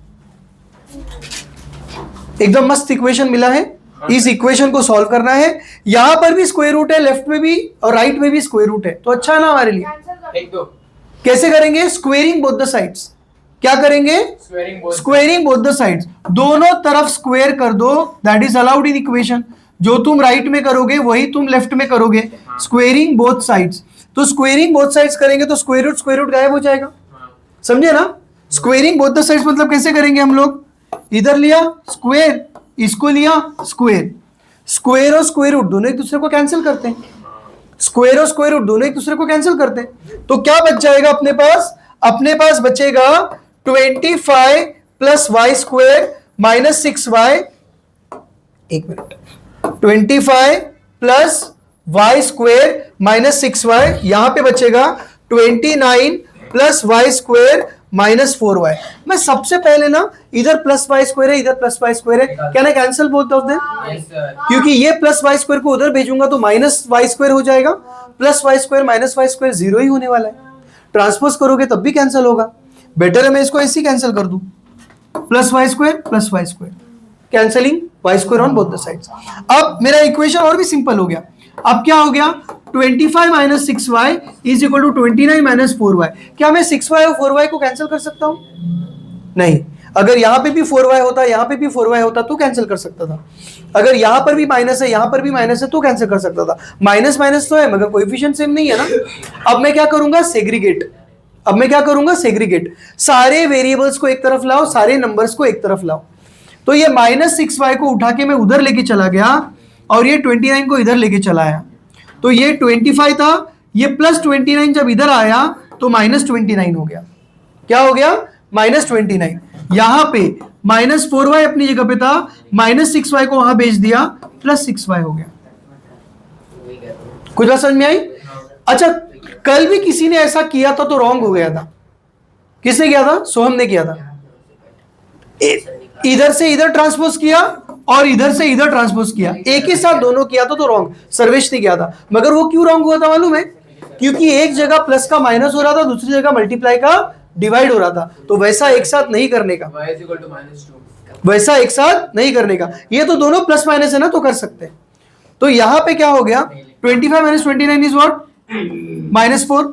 एकदम मस्त इक्वेशन मिला है, इस इक्वेशन को सॉल्व करना है। यहां पर भी स्क्वायर रूट है, लेफ्ट में भी और राइट में भी स्क्वायर रूट है, तो अच्छा है ना हमारे लिए। एक दो कैसे करेंगे? Squaring both the sides. क्या करेंगे? स्क्वेयरिंग बोथ द साइड्स, दोनों तरफ स्क्वेयर कर दो, that is allowed in equation. जो तुम राइट में करोगे वही तुम लेफ्ट में करोगे, स्क्वेयरिंग बोथ साइड्स। तो स्क्वेयरिंग बोथ साइड्स करेंगे तो स्क्वायर रूट गायब हो जाएगा, समझे ना? स्क्वेयरिंग बोथ द साइड्स मतलब कैसे करेंगे हम लोग? इधर लिया स्क्वेयर, इसको लिया स्क्वेयर, स्क्वेयर और स्क्वेयर रूट दोनों एक दूसरे को कैंसिल करते हैं, स्क्वेयर और स्क्वेयर रूट दोनों एक दूसरे को कैंसिल करते हैं, तो क्या बच जाएगा अपने पास? अपने पास बचेगा 25 plus Y square minus 6y, एक minute, 25 plus Y square minus 6y, यहां पे बचेगा 29 plus Y square minus 4y। मैं सबसे पहले ना इधर प्लस वाई स्क्वायर है, इधर प्लस वाई स्क्वायर है, क्या ना cancel both of them? Yes sir क्योंकि ये प्लस वाई स्क्वायर को उधर भेजूंगा तो माइनस वाई स्क्वायर हो जाएगा, plus Y square minus Y square 0 ही होने वाला है। ट्रांसपोज करोगे तब भी कैंसिल होगा, बेटर है मैं इसको ऐसे ही कैंसिल कर दूं, plus Y square cancelling Y square on both the sides. अब मेरा इक्वेशन और भी सिंपल हो गया। अब क्या हो गया? 25 minus 6y is equal to 29 minus 4y। क्या मैं 6y और 4y को कैंसिल कर सकता हूं? नहीं। अगर यहां पे भी 4y होता, यहां पे भी 4y होता तो कैंसिल कर सकता था। अगर यहां पर भी माइनस है, यहां पर भी माइनस है तो कैंसिल कर सकता था। माइनस माइनस तो है मगर कोएफिशिएंट सेम नहीं है ना। अब मैं क्या करूंगा? सेग्रीगेट। सारे वेरिएबल्स को एक तरफ लाओ, सारे नंबर्स को एक तरफ लाओ। तो ये माइनस 6y को उठा के मैं उधर लेके चला गया और ये 29 को इधर लेके चला आया, तो ये 25 था, ये प्लस 29 जब इधर आया तो माइनस 29 हो गया। क्या हो गया? माइनस 29। यहां पे माइनस 4y अपनी जगह पे था, माइनस 6y को वहां भेज दिया, प्लस 6y हो गया। कुछ बात समझ में आई? अच्छा, कल भी किसी ने ऐसा किया था तो रॉन्ग हो गया था। किसने किया था? सोहम ने किया था। इधर से इधर ट्रांसपोज किया और इधर से इधर ट्रांसपोज किया, एक ही साथ दोनों किया था तो रॉन्ग। सर्वेश ने किया था, मगर वो क्यों रॉन्ग हुआ था मालूम है? क्योंकि एक जगह प्लस का माइनस हो रहा था, दूसरी जगह मल्टीप्लाई का डिवाइड हो रहा था, तो वैसा एक साथ नहीं करने का, y is equal to -2 वैसा एक साथ नहीं करने का। ये तो दोनों प्लस माइनस है ना, तो कर सकते हैं। तो यहां पे क्या हो गया? 25 minus 29 is what? -4।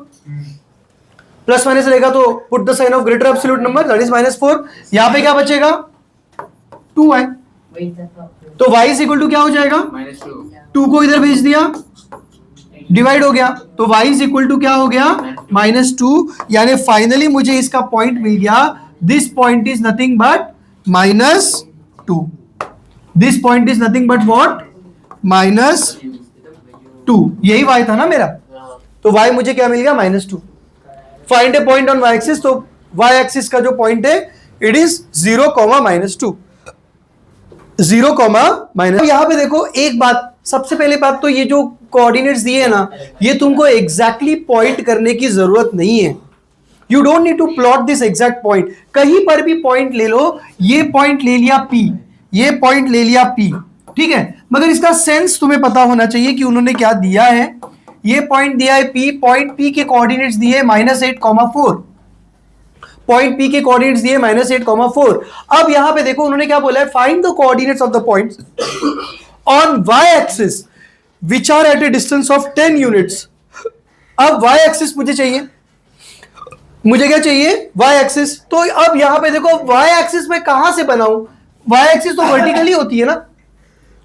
Plus minus रहेगा तो put the sign of greater absolute number, that is -4। यहां पे क्या बचेगा? 2y। तो y इज इक्वल टू क्या हो जाएगा? -2 2 को इधर भेज दिया, डिवाइड हो गया, तो y इज इक्वल टू क्या हो गया? -2। यानी फाइनली मुझे इसका पॉइंट मिल गया। This point is nothing but -2। This point is nothing but what? -2। यही y था ना मेरा, तो y मुझे क्या मिल गया? -2। Find a point on y axis, तो y एक्सिस का जो पॉइंट है इट इज 0, -2। 0, माइनस। यहां पे देखो एक बात, सबसे पहले बात तो ये जो कोऑर्डिनेट्स दिए हैं ना, ये तुमको एग्जैक्टली पॉइंट करने की जरूरत नहीं है। You don't need to plot this exact point. कहीं पर भी पॉइंट ले लो, ये पॉइंट ले लिया P, ये पॉइंट ले लिया P, ठीक है, मगर इसका सेंस तुम्हें पता होना चाहिए कि उन्होंने क्या दिया है। ये पॉइंट दिया है P, पॉइंट P के कोऑर्डिनेट्स दिए -8,4, पॉइंट P के कोऑर्डिनेट्स दिए -8,4। अब यहां पे देखो उन्होंने क्या बोला है? Find the coordinates of the points on y axis which are at a distance of 10 units. अब y एक्सिस मुझे चाहिए, मुझे क्या चाहिए? y axis. तो अब यहां पे देखो y एक्सिस मैं कहां से बनाऊं? y एक्सिस तो वर्टिकली होती है ना,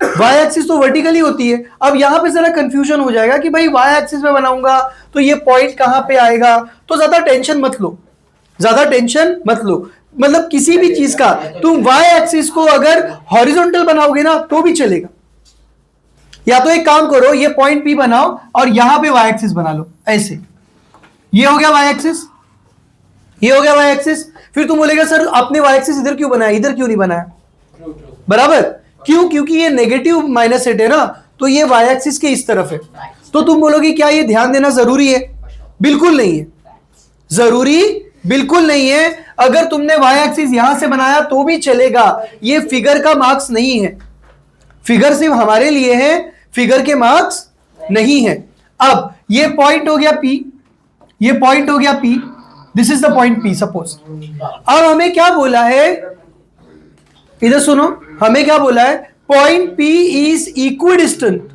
वाई एक्सिस तो वर्टिकली होती है। अब यहां पे जरा कंफ्यूजन हो जाएगा कि भाई वाई एक्सिस में बनाऊंगा तो ये पॉइंट कहां पे आएगा, तो ज्यादा टेंशन मत लो, ज्यादा टेंशन मत लो। मतलब किसी भी चीज का तुम वाई एक्सिस को अगर हॉरिजॉन्टल बनाओगे ना तो भी चलेगा, या तो एक काम करो ये पॉइंट पी बनाओ और यहां पे वाई एक्सिस बना लो, ऐसे। ये हो गया वाई एक्सिस, ये हो गया वाई एक्सिस। फिर तुम बोलेगा सर आपने वाई एक्सिस इधर क्यों बनाया, इधर क्यों नहीं बनाया, बराबर क्यों, क्योंकि ये नेगेटिव माइनस एट है ना, तो ये वाई एक्सिस के इस तरफ है। तो तुम बोलोगे क्या ये ध्यान देना जरूरी है, बिल्कुल नहीं है, जरूरी बिल्कुल नहीं है। अगर तुमने वाई एक्सिस यहां से बनाया तो भी चलेगा, ये फिगर का मार्क्स नहीं है, फिगर सिर्फ हमारे लिए है, फिगर के मार्क्स नहीं है। अब ये पॉइंट हो गया P, ये पॉइंट हो गया P, this is the point P suppose. अब हमें क्या बोला है, इधर सुनो, हमें क्या बोला है, point P is equidistant,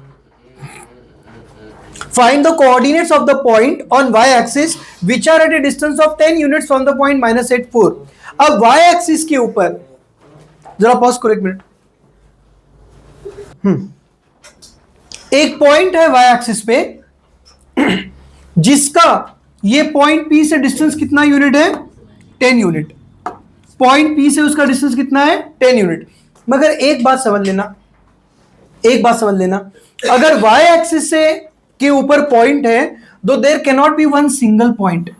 find the coordinates of the point on y axis which are at a distance of 10 units from the point -8 4। अब y एक्सिस के ऊपर जरा पॉज करो एक मिनट, एक पॉइंट है y एक्सिस पे जिसका ये पॉइंट P से डिस्टेंस कितना यूनिट है, 10 यूनिट। पॉइंट P से उसका डिस्टेंस कितना है, 10 यूनिट। मगर एक बात समझ लेना, एक बात समझ लेना, अगर y एक्सिस से के ऊपर पॉइंट है तो there can not be one single point,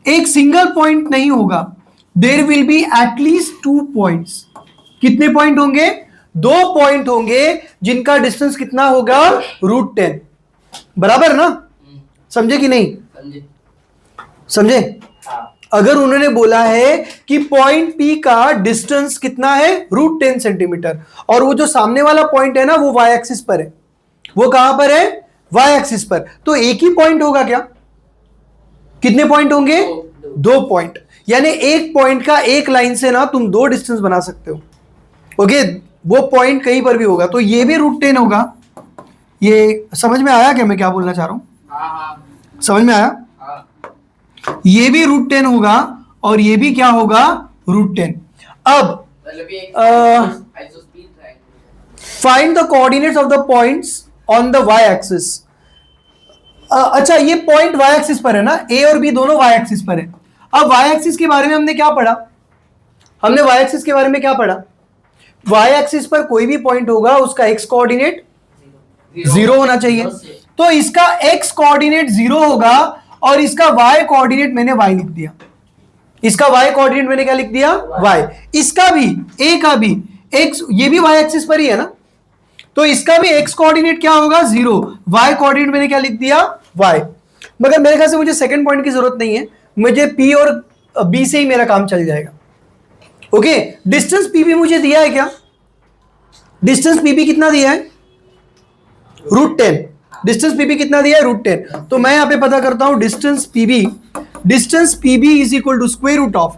एक सिंगल पॉइंट नहीं होगा, there will be at least 2 points. कितने पॉइंट होंगे, 2 पॉइंट होंगे जिनका डिस्टेंस कितना होगा, √10, बराबर ना, समझे कि नहीं, समझे। अगर उन्होंने बोला है कि पॉइंट P का डिस्टेंस कितना है, √10 सेंटीमीटर, और वो जो सामने वाला पॉइंट है ना वो y एक्सिस पर है, वो कहां पर है, y एक्सिस पर, तो एक ही पॉइंट होगा क्या, कितने पॉइंट होंगे, 2 पॉइंट। यानी एक पॉइंट का एक लाइन से ना तुम 2 डिस्टेंस बना सकते हो, ओके। वो पॉइंट कहीं पर भी होगा, तो ये भी √10 होगा। ये समझ में आया क्या मैं क्या बोलना चाह रहा हूं, समझ में आया, ये भी √10 होगा और ये भी क्या होगा, √10। अब find the coordinates of the points on the y axis. अच्छा ये पॉइंट y एक्सिस पर है ना, A और B दोनों y एक्सिस पर है। अब y एक्सिस के बारे में हमने क्या पढ़ा, हमने y एक्सिस के बारे में क्या पढ़ा, y एक्सिस पर कोई भी पॉइंट होगा उसका x कोऑर्डिनेट 0 होना चाहिए, तो इसका x कोऑर्डिनेट 0 होगा और इसका y कोऑर्डिनेट मैंने y लिख दिया, इसका y कोऑर्डिनेट मैंने क्या लिख दिया, y। इसका भी A का भी x, ये भी y एक्सिस पर ही है ना, तो इसका भी x कोऑर्डिनेट क्या होगा, 0, y कोऑर्डिनेट मैंने क्या लिख दिया, y। मगर मेरे ख्याल से मुझे सेकंड पॉइंट की जरूरत नहीं है, मुझे P और B से ही मेरा काम चल जाएगा, ओके। डिस्टेंस P भी मुझे दिया है क्या, डिस्टेंस P भी कितना दिया है, √10, डिस्टेंस P भी कितना दिया है, √10। तो मैं यहां पे पता करता हूं distance P B is equal to square root of,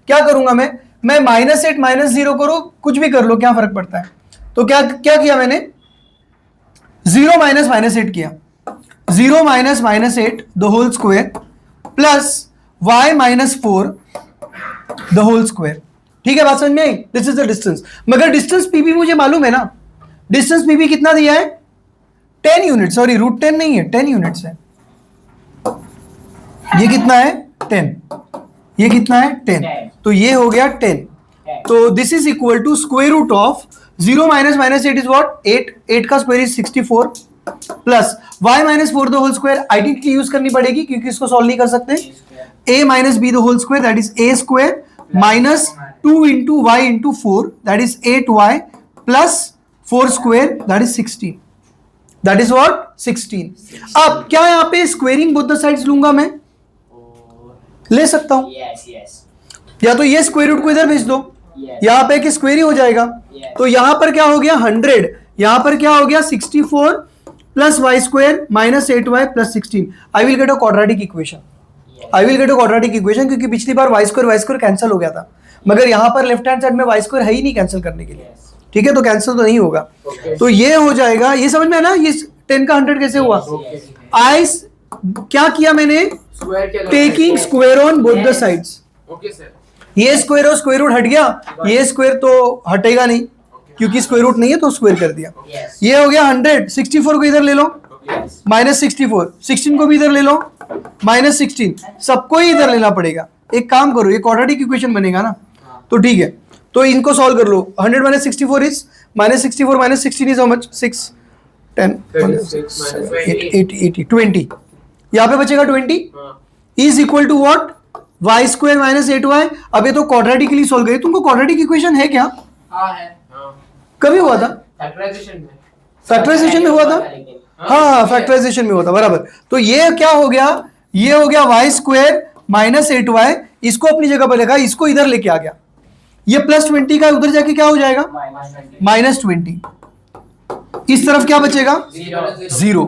क्या करूंगा मैं -8 -0 करो, कुछ भी कर लो, क्या फर्क पड़ता है। तो क्या क्या किया मैंने, 0 -8 किया, 0 -8 the whole square plus y -4 the whole square, ठीक है, बात समझ में आई, दिस इज द डिस्टेंस। मगर डिस्टेंस P भी मुझे मालूम है ना, डिस्टेंस P भी कितना दिया है, 10 यूनिट, सॉरी √10 नहीं है, 10 यूनिट्स है। ये कितना है, 10, ये कितना है, 10, तो ये हो गया 10। तो this is equal to square root of 0 -8 is what, 8 का square is 64 plus y -4 the whole square, identity use करनी पड़ेगी क्योंकि इसको सॉल्व नहीं कर सकते, a - b the whole square that is a square minus 2 × y × 4 that is 8y plus 4 square that is 16, that is what, 16। अब क्या यहाँ पे स्क्वेयरिंग बोथ द साइड्स लूंगा, मैं ले सकता हूं, या तो ये स्क्वायर रूट को इधर भेज दो, यहां पे कि स्क्वेयर ही हो जाएगा, तो यहां पर क्या हो गया 100, यहां पर क्या हो गया 64 plus y square minus 8y plus 16। I will get a quadratic equation, I will get a quadratic equation, क्योंकि पिछली बार y स्क्वायर कैंसिल हो गया था, मगर यहां पर लेफ्ट हैंड साइड में y स्क्वायर है ही नहीं कैंसिल करने के लिए, ठीक है, तो कैंसिल तो नहीं होगा। तो ये हो जाएगा, ये समझ में है ना, ये 10 का 100 कैसे हुआ, आई क्या किया मैंने, taking square on both the sides, ये स्क्वायर और स्क्वायर रूट हट गया, ये स्क्वायर तो हटेगा नहीं, क्योंकि स्क्वायर रूट नहीं है तो स्क्वायर कर दिया। Yes. ये हो गया 100, 64 को इधर ले लो, -64, 16 को भी इधर ले लो, -16, सबको ही इधर लेना पड़ेगा। एक काम करो, ये क्वाड्रेटिक इक्वेशन बनेगा ना, तो ठीक है, तो इनको सॉल्व कर लो। 100 - 64 इज -64 - 16 इज हाउ मच? 6 10 80 20, यहाँ पे बचेगा 20 is equal to what? y square minus 8y। अब ये तो क्वाड्रेटिकली सॉल्व करिए। तुमको क्वाड्रेटिक इक्वेशन है क्या? हाँ है। कभी हुआ था? फैक्टराइजेशन में। फैक्टराइजेशन में हुआ था? हाँ, फैक्टराइजेशन में होता, बराबर। तो ये क्या हो गया? ये हो गया y स्क्वायर माइनस 8y, इसको अपनी जगह पर लगा, इसको इधर लेके आ गया। ये +20 का उधर जाके क्या हो जाएगा? -20। इस तरफ क्या बचेगा? 0।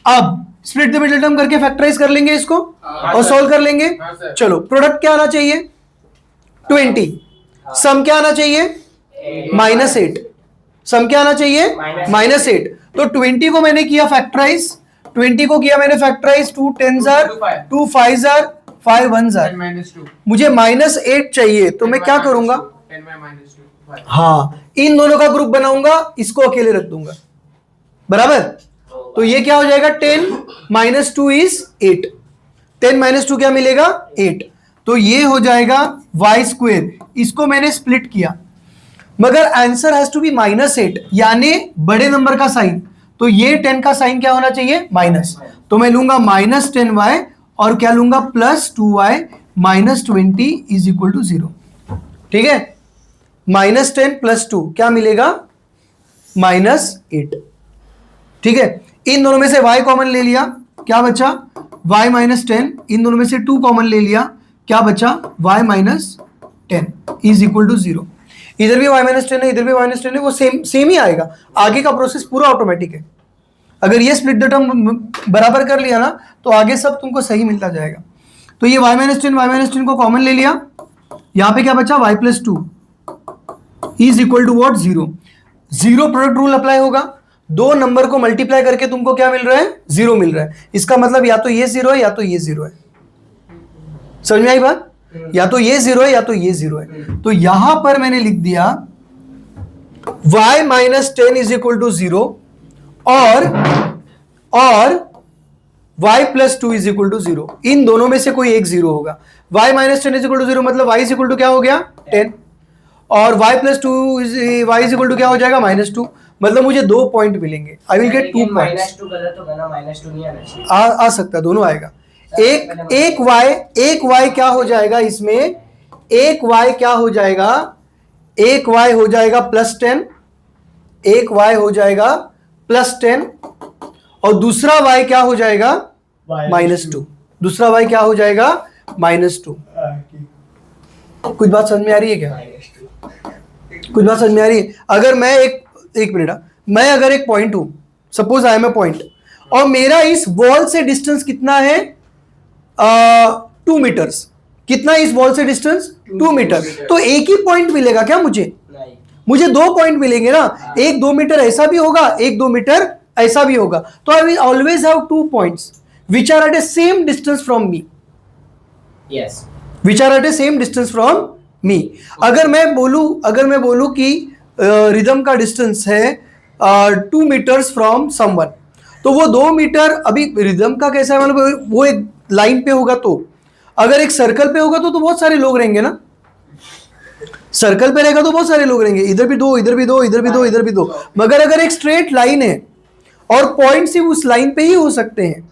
अब स्प्लिट द मिडिल टर्म करके फैक्टराइज कर लेंगे इसको और सॉल्व कर लेंगे। चलो, प्रोडक्ट क्या आना चाहिए? 20। सम क्या आना चाहिए? -8। सम क्या आना चाहिए? -8। तो 20 को मैंने किया फैक्टराइज, 20 को किया मैंने factorise, 2 10s are 2 5s are 5 1s are। मुझे -8 चाहिए, तो मैं क्या करूंगा? 10 हाँ, इन दोनों का ग्रुप बनाऊंगा, इसको अकेले रख दूंगा, बराबर। तो ये क्या हो जाएगा? 10 - 2 इज 8। 10 - 2 क्या मिलेगा? 8। तो ये हो जाएगा y स्क्वायर। इसको मैंने स्प्लिट किया, मगर आंसर हैज टू बी -8, यानी बड़े नंबर का साइन। तो ये 10 का साइन क्या होना चाहिए? माइनस। तो मैं लूंगा -10y और क्या लूंगा? +2y -20 is equal to 0। ठीक है, -10 + 2 क्या मिलेगा? -8। ठीक है, इन दोनों में से y कॉमन ले लिया, क्या बचा? y -10। इन दोनों में से 2 कॉमन ले लिया, क्या बचा? y -10 is equal to 0। इधर भी y -10 है, इधर भी y -10 है, वो सेम ही आएगा। आगे का प्रोसेस पूरा ऑटोमेटिक है। अगर ये स्प्लिट द टर्म बराबर कर लिया ना, तो आगे सब तुमको सही मिलता जाएगा। तो ये y -10 को कॉमन ले लिया, यहां पे क्या बचा? y + 2 is equal to what? 0। 0 product rule apply होगा। दो नंबर को मल्टीप्लाई करके तुमको क्या मिल रहा है? 0 मिल रहा है। इसका मतलब या तो ये 0 है या तो ये 0 है। समझ में आई बात? या तो ये 0 है या तो ये 0 है। तो यहां पर मैंने लिख दिया y -10 इज इक्वल टू 0 और y + 2 इज इक्वल टू 0। इन दोनों में से कोई एक 0 होगा। y -10 इज इक्वल टू 0 मतलब y इज इक्वल टू क्या हो गया? 10। और y + 2 y is equal to क्या हो जाएगा? -2। मतलब मुझे 2 पॉइंट मिलेंगे। I will get 2 points. -2 गलत होगा ना, -2 नहीं आना चाहिए। आ सकता है, दोनों आएगा। एक y क्या हो जाएगा इसमें? एक y क्या हो जाएगा? एक y हो जाएगा +10, एक y हो जाएगा +10 और दूसरा y क्या हो जाएगा? -2। दूसरा y क्या हो जाएगा? -2। कुछ बात समझ में आ रही है क्या? कुछ बात समझ में आ रही है? अगर मैं एक मिनट, मैं अगर एक पॉइंट हूं, suppose I am a point, और मेरा इस वॉल से डिस्टेंस कितना है? 2 मीटर्स। कितना इस वॉल से डिस्टेंस? 2 मीटर। तो एक ही पॉइंट मिलेगा क्या मुझे? नहीं, मुझे 2 पॉइंट मिलेंगे ना। एक 2 मीटर ऐसा भी होगा, एक 2 मीटर ऐसा भी होगा। तो I will always have 2 points which are at a same distance from me. Yes, which are at a same distance from me. अगर मैं बोलूं कि रिदम का डिस्टेंस है 2 मीटर्स फ्रॉम समवन, तो वो 2 मीटर, अभी रिदम का कैसा है, मतलब वो एक लाइन पे होगा। तो अगर एक सर्कल पे होगा तो बहुत सारे लोग रहेंगे ना। सर्कल पे रहेगा तो बहुत सारे लोग रहेंगे, इधर भी 2, इधर भी 2, इधर भी 2, इधर भी 2। मगर अगर एक स्ट्रेट लाइन है और पॉइंट सिर्फ उस लाइन पे ही हो सकते हैं,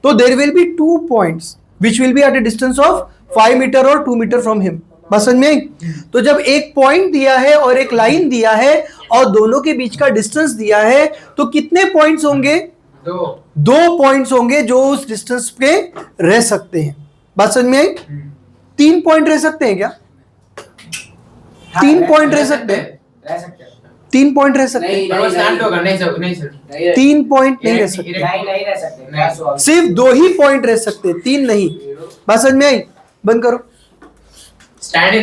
तो there will be 2 points which will be at a distance of 5 metre और 2 मीटर फ्रॉम हिम। बस समझ में आई? तो जब एक पॉइंट दिया है और एक लाइन दिया है और दोनों के बीच का डिस्टेंस दिया है, तो कितने पॉइंट्स होंगे? 2 पॉइंट्स होंगे जो उस डिस्टेंस पे रह सकते हैं। बात समझ में आई? 3 पॉइंट रह सकते हैं क्या? 3 पॉइंट रह सकते हैं। रह सकते हैं। 3 पॉइंट रह सकते हैं। नहीं सर 3 पॉइंट नहीं रह सकते, नहीं रह सकते। सिर्फ 2 ही पॉइंट रह सकते हैं, 3 नहीं। बात समझ में आई? बंद करो। स्टैंड